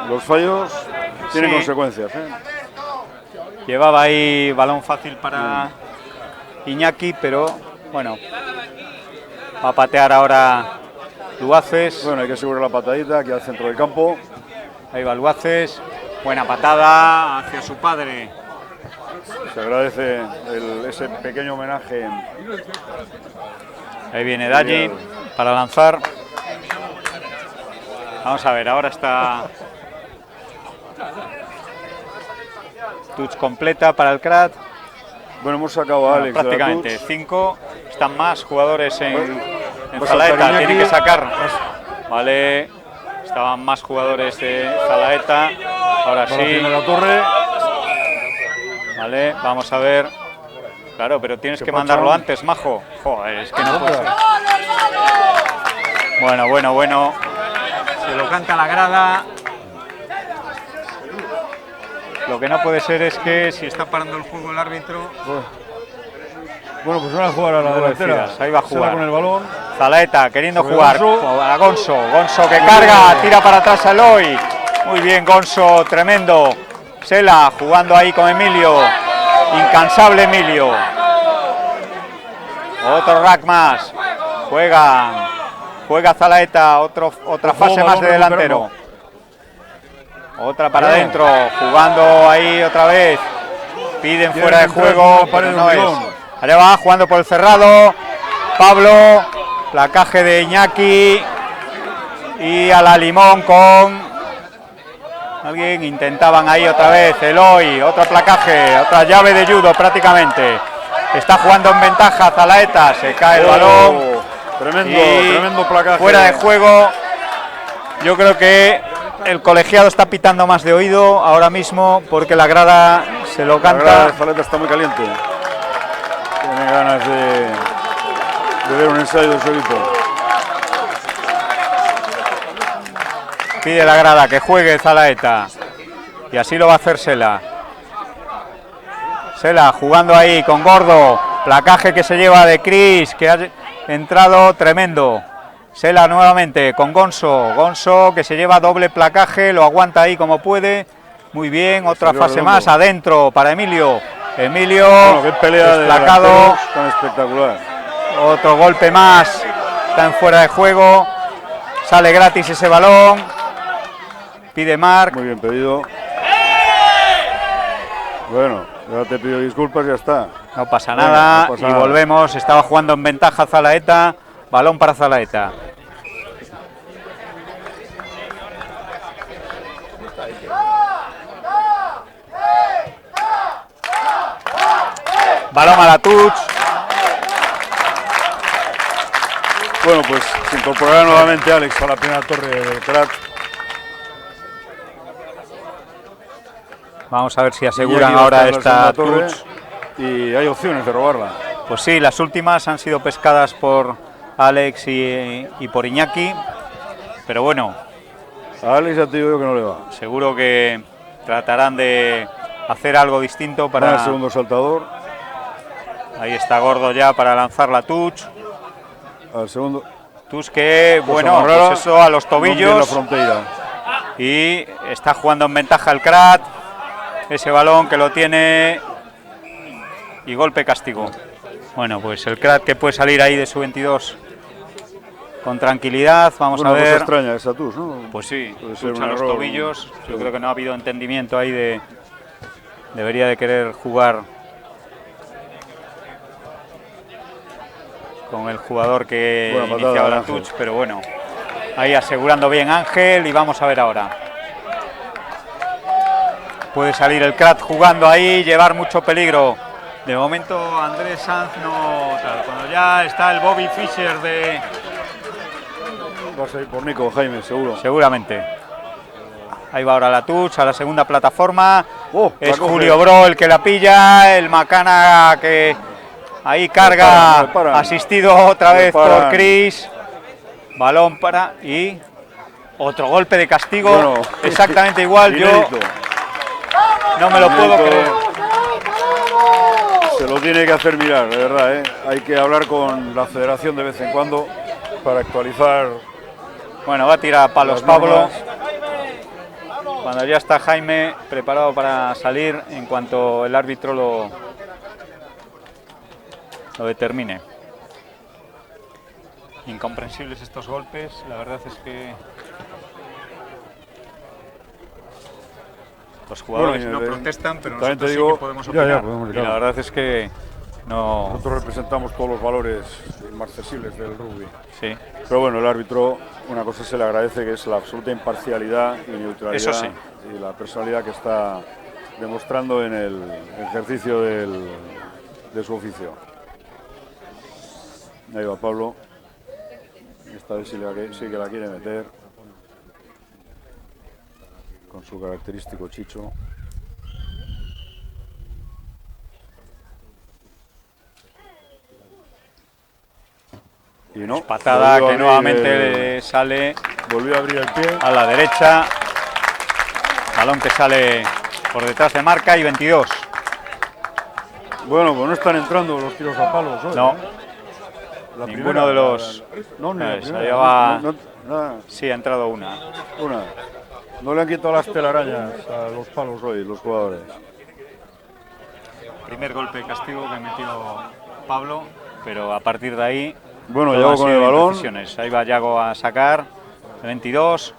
los fallos tienen consecuencias. Llevaba ahí balón fácil para Iñaki, pero bueno, va a patear ahora Luaces. Bueno, hay que asegurar la patadita aquí al centro del campo. Ahí va Luaces, buena patada hacia su padre. Se agradece ese pequeño homenaje. Ahí viene Daji para lanzar. Vamos a ver, ahora está touch completa para el CRAT. Bueno, hemos sacado a Alex. Prácticamente 5, están más jugadores en Zalaeta, tienen que sacar. Vale, estaban más jugadores de Zalaeta. Ahora sí. La torre. Vale, vamos a ver. Claro, pero tienes que mandarlo antes, majo. Joder, es que no puede ser. Bueno. Se lo canta la grada. Lo que no puede ser es que si está parando el juego el árbitro. Bueno, pues van a jugar a la delantera. Ahí va a jugar con el balón. Zalaeta queriendo jugar a Gonzo. Gonzo que carga, tira para atrás a Eloy. Muy bien, Gonzo, tremendo. Sela jugando ahí con Emilio. Incansable Emilio. Otro rack más. Juega Zalaeta, otra fase más de delantero. Otra para adentro, jugando ahí otra vez. Piden fuera de juego, pero no es. Allá va, jugando por el cerrado. Pablo, placaje de Iñaki. Y a la limón con alguien. Intentaban ahí otra vez. Eloy, otro placaje, otra llave de judo prácticamente. Está jugando en ventaja Zalaeta, se cae el balón. Tremendo placaje. Fuera de juego. Yo creo que el colegiado está pitando más de oído ahora mismo porque la grada se lo canta. La grada de Zalaeta está muy caliente. Tiene ganas de ver un ensayo de su equipo. Pide la grada que juegue Zalaeta. Y así lo va a hacer Sela. Sela jugando ahí con Gordo. Placaje que se lleva de Cris, que ha entrado tremendo. Sela nuevamente con Gonzo. Gonzo que se lleva doble placaje, lo aguanta ahí como puede. Muy bien, otra fase más adentro para Emilio. Emilio, bueno, qué pelea desplacado. Tan espectacular. Otro golpe más. Está en fuera de juego. Sale gratis ese balón. Pide Marc. Muy bien pedido. Bueno, ya te pido disculpas y ya está. No pasa nada, no pasa y nada. volvemos. Estaba jugando en ventaja Zalaeta. Balón para Zalaeta. Balón a la touch. Bueno, pues se incorporará nuevamente Alex a la primera torre del Crat. Vamos a ver si aseguran ahora esta torre touch. Y hay opciones de robarla. Pues sí, las últimas han sido pescadas por Alex y por Iñaki. Pero bueno, A Alex ya te digo yo que no le va. seguro que tratarán de hacer algo distinto para... El segundo saltador. Ahí está Gordo ya para lanzar la touch. Al segundo. Touch que, Cosa bueno, más rara, pues eso a los no tiene tobillos. la frontera. Y está jugando en ventaja el Crat. Ese balón que lo tiene. Y golpe castigo. Bueno, pues el Crat que puede salir ahí de su 22 con tranquilidad. Vamos Una a cosa ver. extraña esa touch, ¿no? Pues sí, Puede ser touch un a los error, tobillos. sí. Yo creo que no ha habido entendimiento ahí de. Debería de querer jugar con el jugador que Buena patada iniciaba de la Ángel. touch, pero bueno, ahí asegurando bien Ángel y vamos a ver ahora. Puede salir el Crat jugando ahí, llevar mucho peligro. De momento Andrés Sanz no tal. Cuando ya está el Bobby Fischer de... Vas a ir por Nico, Jaime, seguro. Seguramente. Ahí va ahora la touch, a la segunda plataforma. Oh, Es la coge. Julio Bro el que la pilla, el Macana que ahí carga, Le paran. asistido otra Le vez por paran. Cris. Balón para y otro golpe de castigo, Bueno, exactamente igual. Yo inédito. no me lo puedo Inédito. creer. Se lo tiene que hacer mirar, de verdad, ¿eh? Hay que hablar con la federación de vez en cuando para actualizar. Bueno, va a tirar a palos las Pablo. normas. Cuando ya está Jaime preparado para salir en cuanto el árbitro lo determine. Incomprensibles estos golpes, la verdad es que los jugadores Bueno, no protestan, pero también te nosotros sí digo, que podemos ya, opinar. podemos, Y claro. la verdad es que no... Nosotros representamos todos los valores inmarcesibles del rugby. Sí, Pero bueno, el árbitro, una cosa se le agradece, que es la absoluta imparcialidad y neutralidad. Eso sí. Y la personalidad que está demostrando en el ejercicio de su oficio. Ahí va Pablo. Esta vez sí que la quiere meter. Con su característico chicho. Y no. patada volvió a que abrir nuevamente sale volvió a abrir el pie. a la derecha. Balón que sale por detrás de marca y 22. Bueno, pues no están entrando los tiros a palos hoy. No. ¿eh? La Ninguno primera, de los... No, ni la Se primera. lleva- Nada, Sí, ha entrado una. una. No le han quitado las telarañas a los palos hoy, los jugadores. Primer golpe de castigo que metió Pablo, pero a partir de ahí... Bueno, todo Yago han con sido el balón. imprecisiones. Ahí va Yago a sacar. 22.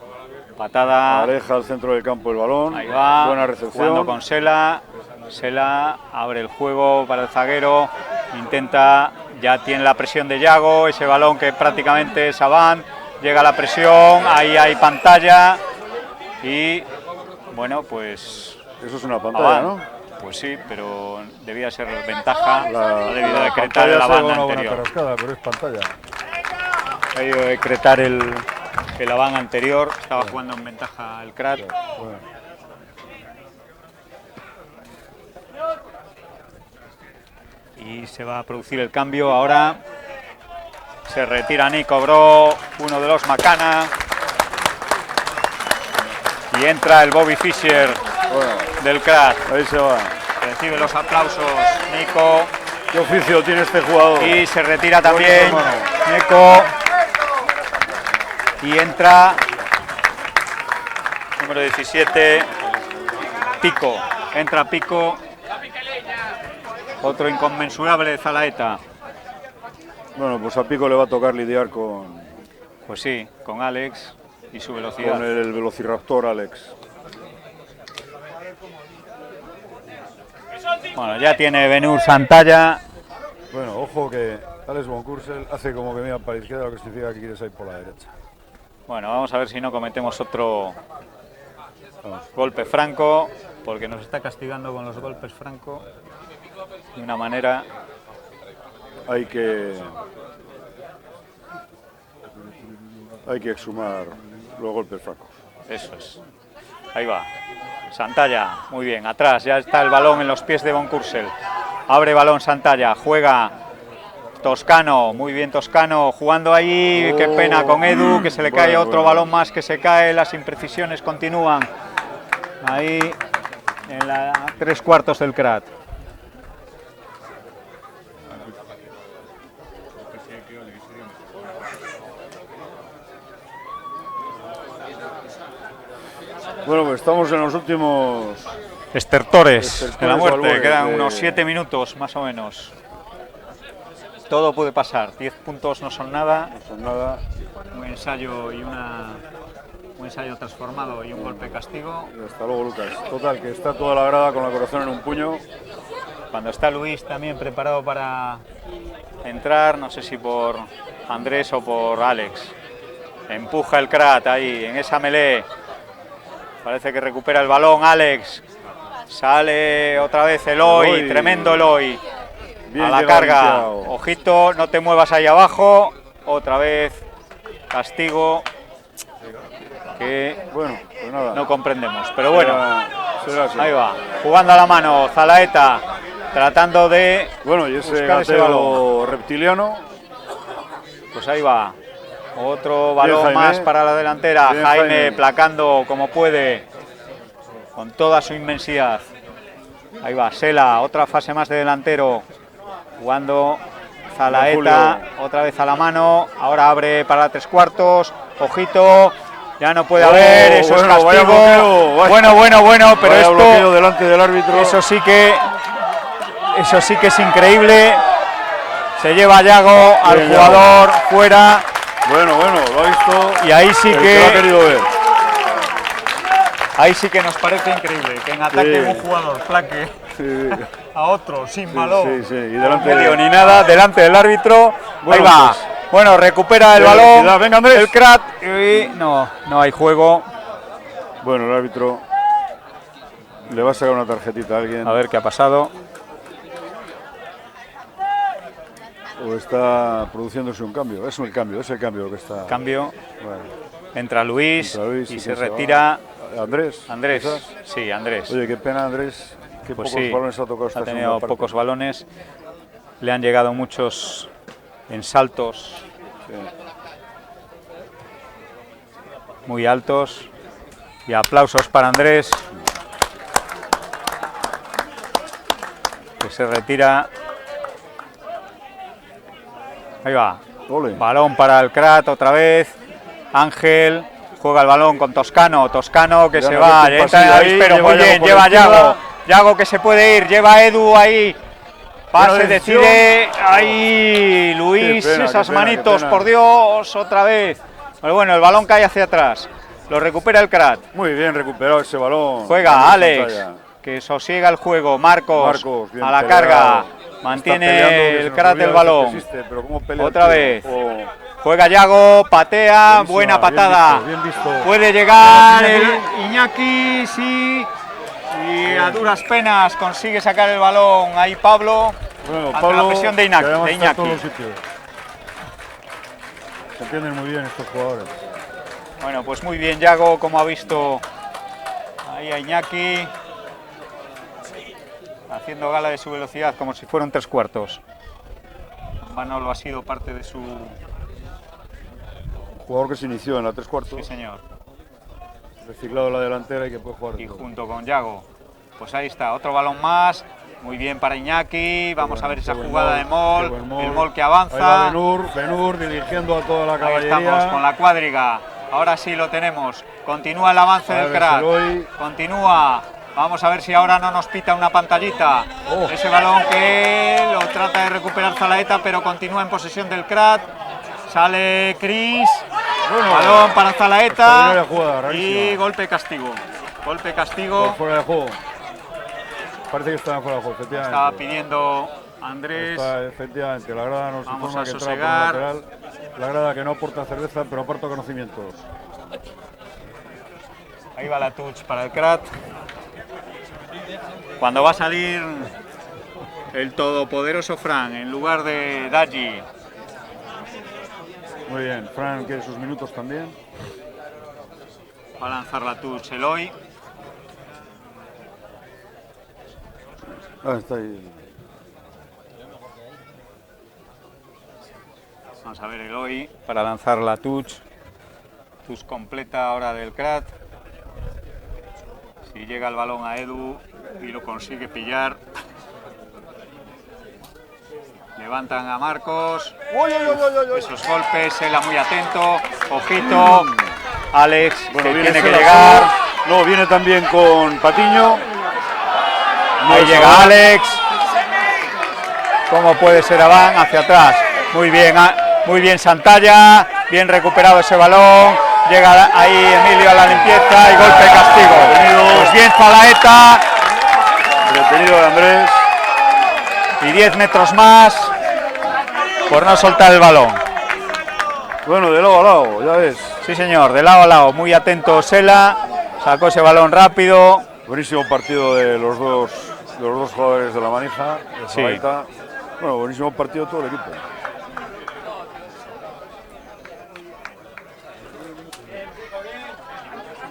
Patada. Aleja al centro del campo el balón. Ahí va. Buena recepción. Jugando con Sela. Sela abre el juego para el zaguero. Intenta. Ya tiene la presión de Yago. Ese balón que prácticamente es Abán. Llega la presión. Ahí hay pantalla. Y bueno, pues. Eso es una pantalla, Abán. ¿no? Pues sí, pero debía ser ventaja. La, ha debido la decretar pantalla la se lleva banda una buena anterior. tarascada, pero es pantalla. Ha debido decretar que la van anterior. Estaba jugando en ventaja el Crat. Y se va a producir el cambio ahora. Se retira Nico Bro, uno de los Macana. Y entra el Bobby Fischer del Crat. Ahí se va. Recibe los aplausos Nico. ¿Qué oficio tiene este jugador? Y se retira también Nico. Y entra número 17, Pico. Entra Pico. Otro inconmensurable de Zalaeta. Bueno, pues a Pico le va a tocar lidiar con... Pues sí, con Alex y su velocidad. Con el velociraptor Alex. Bueno, ya tiene Benur Santalla. Bueno, ojo que Alex von Kursel hace como que mira para la izquierda, lo que significa que quieres ir por la derecha. Bueno, vamos a ver si no cometemos otro golpe franco, porque nos está castigando con los golpes franco de una manera. Hay que exhumar los golpes francos. Eso es. Ahí va. Santalla, muy bien, atrás, ya está el balón en los pies de von Kursel. Abre balón Santalla, juega Toscano, muy bien Toscano, jugando ahí, qué pena con Edu, que se le cae otro balón más que se cae, las imprecisiones continúan. Ahí, en la 3/4 del Crat. Bueno, pues estamos en los últimos Estertores de la muerte, albores, quedan unos 7 minutos más o menos. Todo puede pasar, 10 puntos no son nada. No son nada. Un ensayo y un ensayo transformado y un golpe de castigo. Y hasta luego, Lucas. Total, que está toda la grada con la corazón en un puño. Cuando está Luis también preparado para entrar, no sé si por Andrés o por Alex. Empuja el Crat ahí, en esa melee. Parece que recupera el balón Alex. Sale otra vez Eloy, tremendo Eloy. Bien a la carga. Limpiado. Ojito, no te muevas ahí abajo. Otra vez castigo que bueno, pues nada. No comprendemos. Pero bueno, será así. Ahí va. Jugando a la mano, Zalaeta tratando de bueno, y ese balón reptiliano. Pues ahí va. Otro balón más para la delantera. Jaime placando como puede, con toda su inmensidad. Ahí va, Sela, otra fase más de delantero. Jugando Zalaeta, otra vez a la mano. Ahora abre para la 3/4. Ojito, ya no puede haber, eso es castigo. Bueno, pero esto delante del árbitro. Eso sí que es increíble. Se lleva a Yago al jugador fuera. Bueno, lo ha visto. Y ahí sí que lo ha querido ver. Ahí sí que nos parece increíble que en ataque un jugador plaque a otro sin balón. Y delante ni nada, delante del árbitro. Bueno, ahí va. Pues, bueno, recupera el balón. Venga, Andrés. El Crat. Y no hay juego. Bueno, el árbitro le va a sacar una tarjetita a alguien. A ver qué ha pasado. O está produciéndose un cambio. Es el cambio lo que está. Cambio. Bueno. Entra Luis y se retira. Andrés. ¿Quizás? Sí, Andrés. Oye, qué pena, Andrés. Que pues pocos balones ha tocado esta ha tenido parte. pocos balones. Le han llegado muchos en saltos muy altos. Y aplausos para Andrés, que se retira. Ahí va. Ole. Balón para el Crat otra vez. Ángel juega el balón con Toscano. Toscano que se va. Pero muy bien, lleva Yago. Yago que se puede ir. Lleva a Edu ahí. Pase, decide. Ahí, Luis. Esas manitos, por Dios, otra vez. Bueno, el balón cae hacia atrás. Lo recupera el Crat. Muy bien recuperado ese balón. Juega Alex, que sosiega el juego. Marcos a la carga. Mantiene el Crat el balón. Otra vez. Juega Yago, patea, buena patada. Bien visto. Puede llegar el Iñaki, sí. Y a duras penas consigue sacar el balón. Ahí Pablo. Bueno, ante la presión de Iñaki. Se entienden muy bien estos jugadores. Bueno, pues muy bien Yago, como ha visto ahí a Iñaki, haciendo gala de su velocidad como si fueran 3/4. Manolo ha sido parte de su... Jugador que se inició en la 3/4. Sí, señor. Reciclado en la delantera y que puede jugar. Y junto con Yago, pues ahí está, otro balón más. Muy bien para Iñaki, vamos a ver esa jugada de Mol, el Mol que avanza. Ahí va Benur dirigiendo a toda la caballería. Ahí estamos con la cuadriga, ahora sí lo tenemos. Continúa el avance del crack, continúa. Vamos a ver si ahora no nos pita una pantallita. Ese balón que lo trata de recuperar Zalaeta, pero continúa en posesión del crack. Sale Cris, balón para Zalaeta y golpe castigo. Golpe castigo. Por fuera de juego. Parece que estaba fuera de juego, efectivamente. Estaba pidiendo Andrés. Efectivamente, la grada nos vamos informa a que sosegar. Por el lateral. La grada que no aporta cerveza, pero aporta conocimientos. Ahí va la touch para el Crat. Cuando va a salir el todopoderoso Fran en lugar de Daji. Muy bien, Fran quiere sus minutos también. Va a lanzar la touch Eloy. Está ahí. Vamos a ver Eloy para lanzar la touch. Touch completa ahora del Crat. Si llega el balón a Edu y lo consigue pillar. Levantan a Marcos. Esos golpes, Sela muy atento. Ojito. Alex, que tiene que llegar. No, viene también con Patiño. Ahí llega Alex. ¿Cómo puede ser Aván? Hacia atrás. Muy bien Santalla. Bien recuperado ese balón. Llega ahí Emilio a la limpieza y golpe castigo. Pues bien Zalaeta. Detenido de Andrés. Y 10 metros más por no soltar el balón. Bueno, de lado a lado, ya ves. Sí señor, de lado a lado. Muy atento Sela. Sacó ese balón rápido. Buenísimo partido de los dos jugadores de la Manija. Sí. Bueno, buenísimo partido de todo el equipo.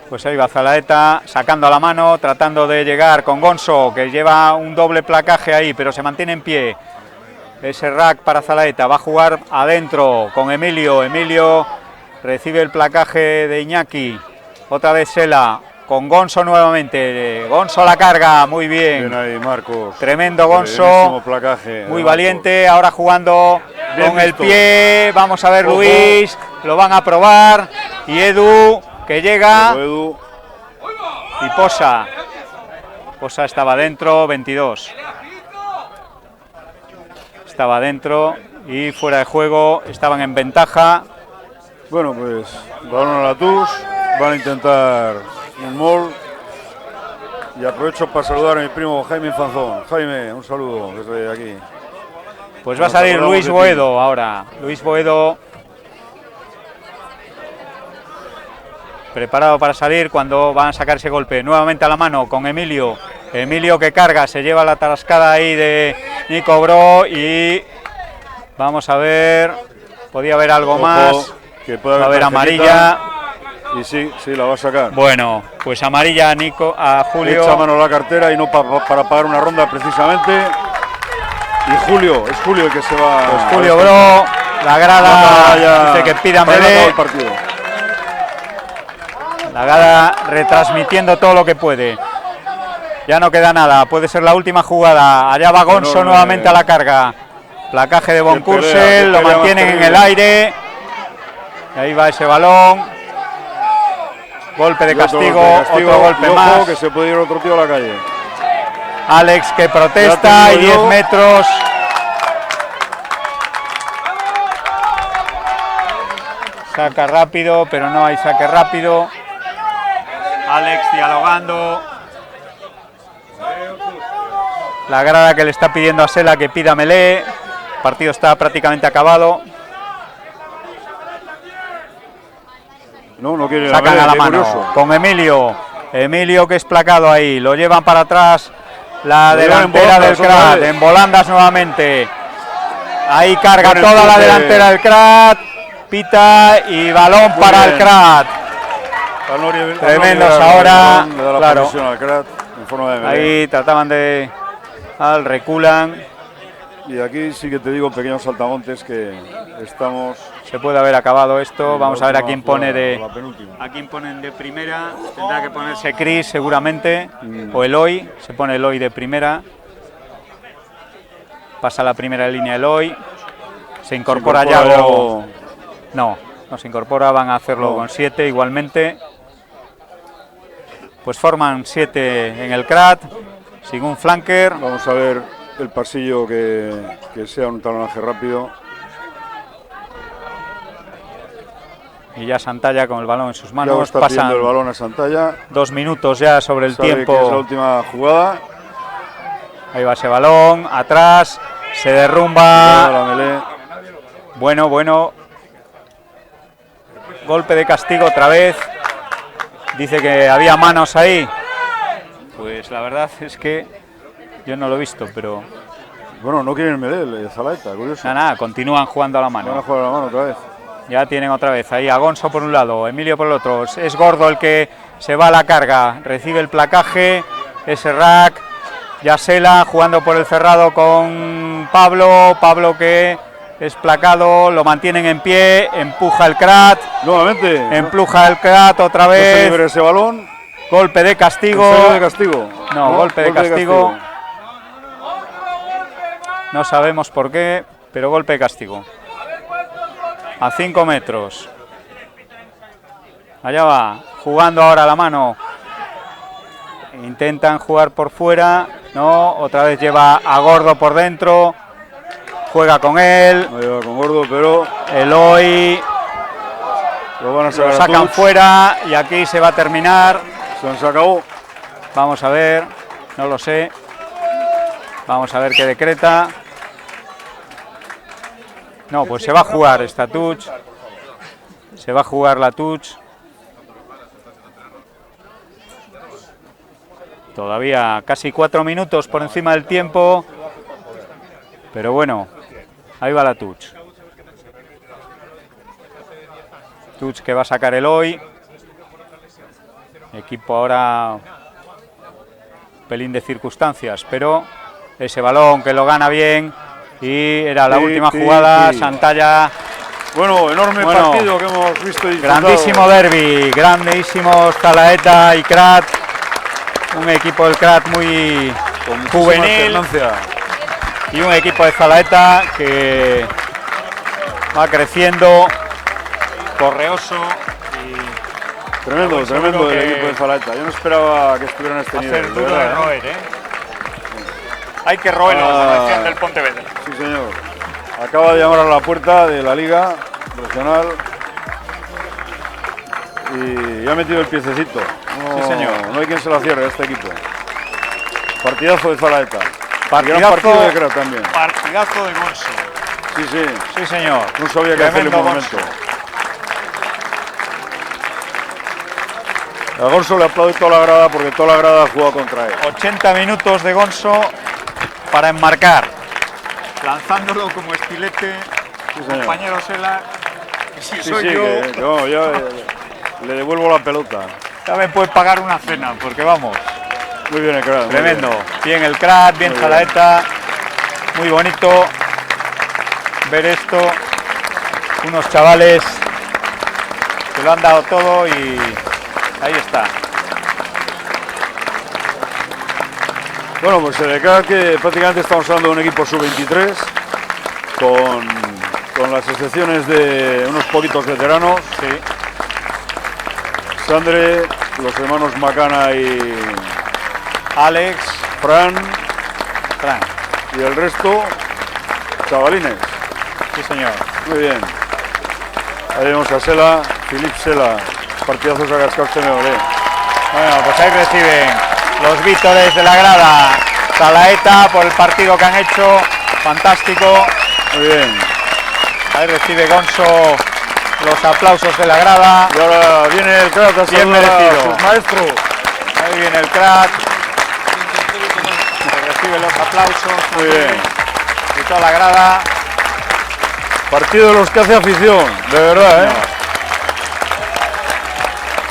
Pues ahí va Zalaeta sacando a la mano, tratando de llegar con Gonzo, que lleva un doble placaje ahí, pero se mantiene en pie. Ese rack para Zalaeta, va a jugar adentro con Emilio. Emilio recibe el placaje de Iñaki. Otra vez Sela, con Gonzo nuevamente. Gonzo la carga, muy bien. Bien ahí, Marcos. Tremendo Gonzo, placaje, muy valiente, ahora jugando bien con visto. El pie. Vamos a ver Luis, lo van a probar. Y Edu, que llega y Posa. Posa estaba dentro, 22. Estaba dentro y fuera de juego, estaban en ventaja. Bueno, pues balón a la TUS, van a intentar un mol. Y aprovecho para saludar a mi primo Jaime Infanzón. Jaime, un saludo desde aquí. Pues va a salir Luis Boedo ahora. Luis Boedo preparado para salir cuando van a sacar ese golpe. Nuevamente a la mano con Emilio. Emilio que carga, se lleva la tarascada ahí de Nico Bro y vamos a ver, podía haber algo más. Que puede va a haber amarilla. Y sí, la va a sacar. Bueno, pues amarilla a Julio. Echa mano a la cartera y no para pagar una ronda precisamente. Y es Julio el que se va. Pues Julio Bro, la grada dice que pida melee. La grada retransmitiendo todo lo que puede. Ya no queda nada, puede ser la última jugada. Allá va Gonzo nuevamente a la carga. Placaje de Boncursel, lo mantienen en el aire. Y ahí va ese balón. Golpe de castigo, otro golpe más. Que se puede ir otro tío a la calle. Alex que protesta y 10 metros. Saca rápido, pero no hay saque rápido. Alex dialogando. La grada que le está pidiendo a Sela que pida melee. El partido está prácticamente acabado. No quiere sacan a la mano con Emilio. Emilio que es placado ahí. Lo llevan para atrás. La delantera del Crat. En volandas nuevamente. Ahí carga toda la delantera del Crat. Pita y balón para el Crat. Tremendos ahora, Le da la claro. posición al Crat en forma de melee. Ahí trataban de... reculan. Y aquí sí que te digo, pequeños saltamontes, que estamos... Se puede haber acabado esto. Vamos a ver a quién pone La penúltima. a quién ponen de primera. Tendrá que ponerse Chris seguramente. O Eloy. Se pone Eloy de primera. Pasa la primera línea Eloy. Se incorpora ya. luego... No se incorpora. Van a hacerlo No. con 7 igualmente. Pues forman 7 en el Crat. Sin un flanker. Vamos a ver el pasillo que sea un talonaje rápido. Y ya Santalla con el balón en sus Ya manos. está pidiendo Pasan el balón a Santalla. 2 minutos ya sobre el Sabe tiempo. que es la última jugada. Ahí va ese balón, atrás, se derrumba. La melee. Bueno. Golpe de castigo otra vez. Dice que había manos ahí. Pues la verdad es que yo no lo he visto, pero... Bueno, no quieren melee, Zalaeta, curioso. Nada, continúan jugando a la Van a mano. jugar a la mano otra vez. Ya tienen otra vez ahí a Gonzo por un lado, Emilio por el otro. Es Gordo el que se va a la carga, recibe el placaje, es Rack. Yasela jugando por el cerrado con Pablo que es placado, lo mantienen en pie, empuja el Crat, Nuevamente. empuja el Crat otra No se vez, libre ese balón. golpe de castigo. ¿En serio de castigo? No, golpe de castigo. No sabemos por qué, pero golpe de castigo. A 5 metros. Allá va, jugando ahora la mano. Intentan jugar por fuera. No, otra vez lleva a Gordo por dentro. Juega con él. No lleva con Gordo, pero Eloy. lo van a Lo sacar. sacan fuera y aquí se va a terminar. Se acabó. Vamos a ver, no lo sé. Vamos a ver qué decreta. No, pues se va a jugar esta touch. Se va a jugar la touch. Todavía casi 4 minutos por encima del tiempo. Pero bueno, ahí va la touch. Touch que va a sacar Eloy. Equipo ahora pelín de circunstancias, pero ese balón que lo gana bien y era la última jugada. Santalla. Bueno, enorme partido que hemos visto y grandísimo derbi, grandísimos Zalaeta y Crat, un equipo del Crat muy juvenil y un equipo de Zalaeta que va creciendo, correoso y tremendo, tremendo el equipo de Zalaeta. Yo no esperaba que estuvieran a este nivel. hacer duro de roer, ¿eh? Hay que roerlo, como decían del Pontevedra. Sí, señor. Acaba de llamar a la puerta de la Liga Regional y ya ha metido el piececito. No, sí, señor. No hay quien se la cierre a este equipo. Partidazo de Zalaeta. Partidazo, gran partido de Crat también. Partidazo de Gonzo. Sí, sí. Sí, señor. No sabía qué hacer en un momento. A Gonzo le aplaude toda la grada porque toda la grada ha jugado contra él. 80 minutos de Gonzo para enmarcar. Lanzándolo como estilete, compañero Sela. Si soy yo, le devuelvo la pelota. ya me puede pagar una cena, porque vamos. Muy bien el Crat. Tremendo. Bien el Crat, bien Zalaeta. Muy bonito ver esto. Unos chavales que lo han dado todo y ahí está. Bueno, pues se declara que prácticamente estamos hablando de un equipo sub-23 con las excepciones de unos poquitos veteranos. Sí. Sandre, los hermanos Macana y Alex, Fran Fran. y el resto, chavalines. Sí, señor. Muy bien. Ahí vemos a Sela, Filip Sela, partidazos a Gascaste Meolé. Bueno, pues ahí reciben los vítores de la grada. Zalaeta por el partido que han hecho. Fantástico. Muy bien. Ahí recibe Gonzo los aplausos de la grada. Y ahora viene el Crat a Bien saludar merecido. a sus maestros. Ahí viene el Crat. Recibe los aplausos. Muy bien. De toda la grada. Partido de los que hace afición, de verdad, ¿eh?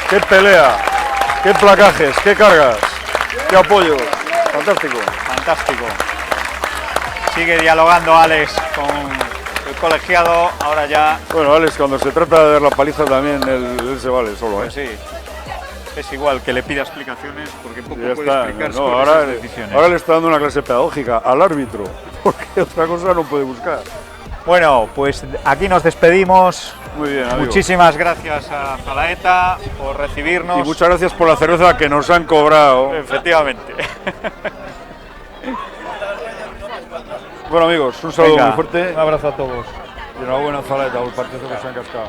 qué pelea, qué placajes, qué cargas, qué apoyo. Fantástico. Fantástico. Sigue dialogando Alex con el colegiado, ahora ya... Bueno, Alex, cuando se trata de dar la paliza también, él se vale solo, Pues sí. Es igual que le pida explicaciones porque poco Ya puede está. explicar No, sobre ahora, esas decisiones. ahora le está dando una clase pedagógica al árbitro, porque otra cosa no puede buscar. Bueno, pues aquí nos despedimos. Muy bien, amigo. Muchísimas gracias a Zalaeta por recibirnos. Y muchas gracias por la cerveza que nos han cobrado. Efectivamente. Bueno, amigos, un saludo Venga, muy fuerte. Un abrazo a todos. Y enhorabuena, Zalaeta, por el partido que se han cascado.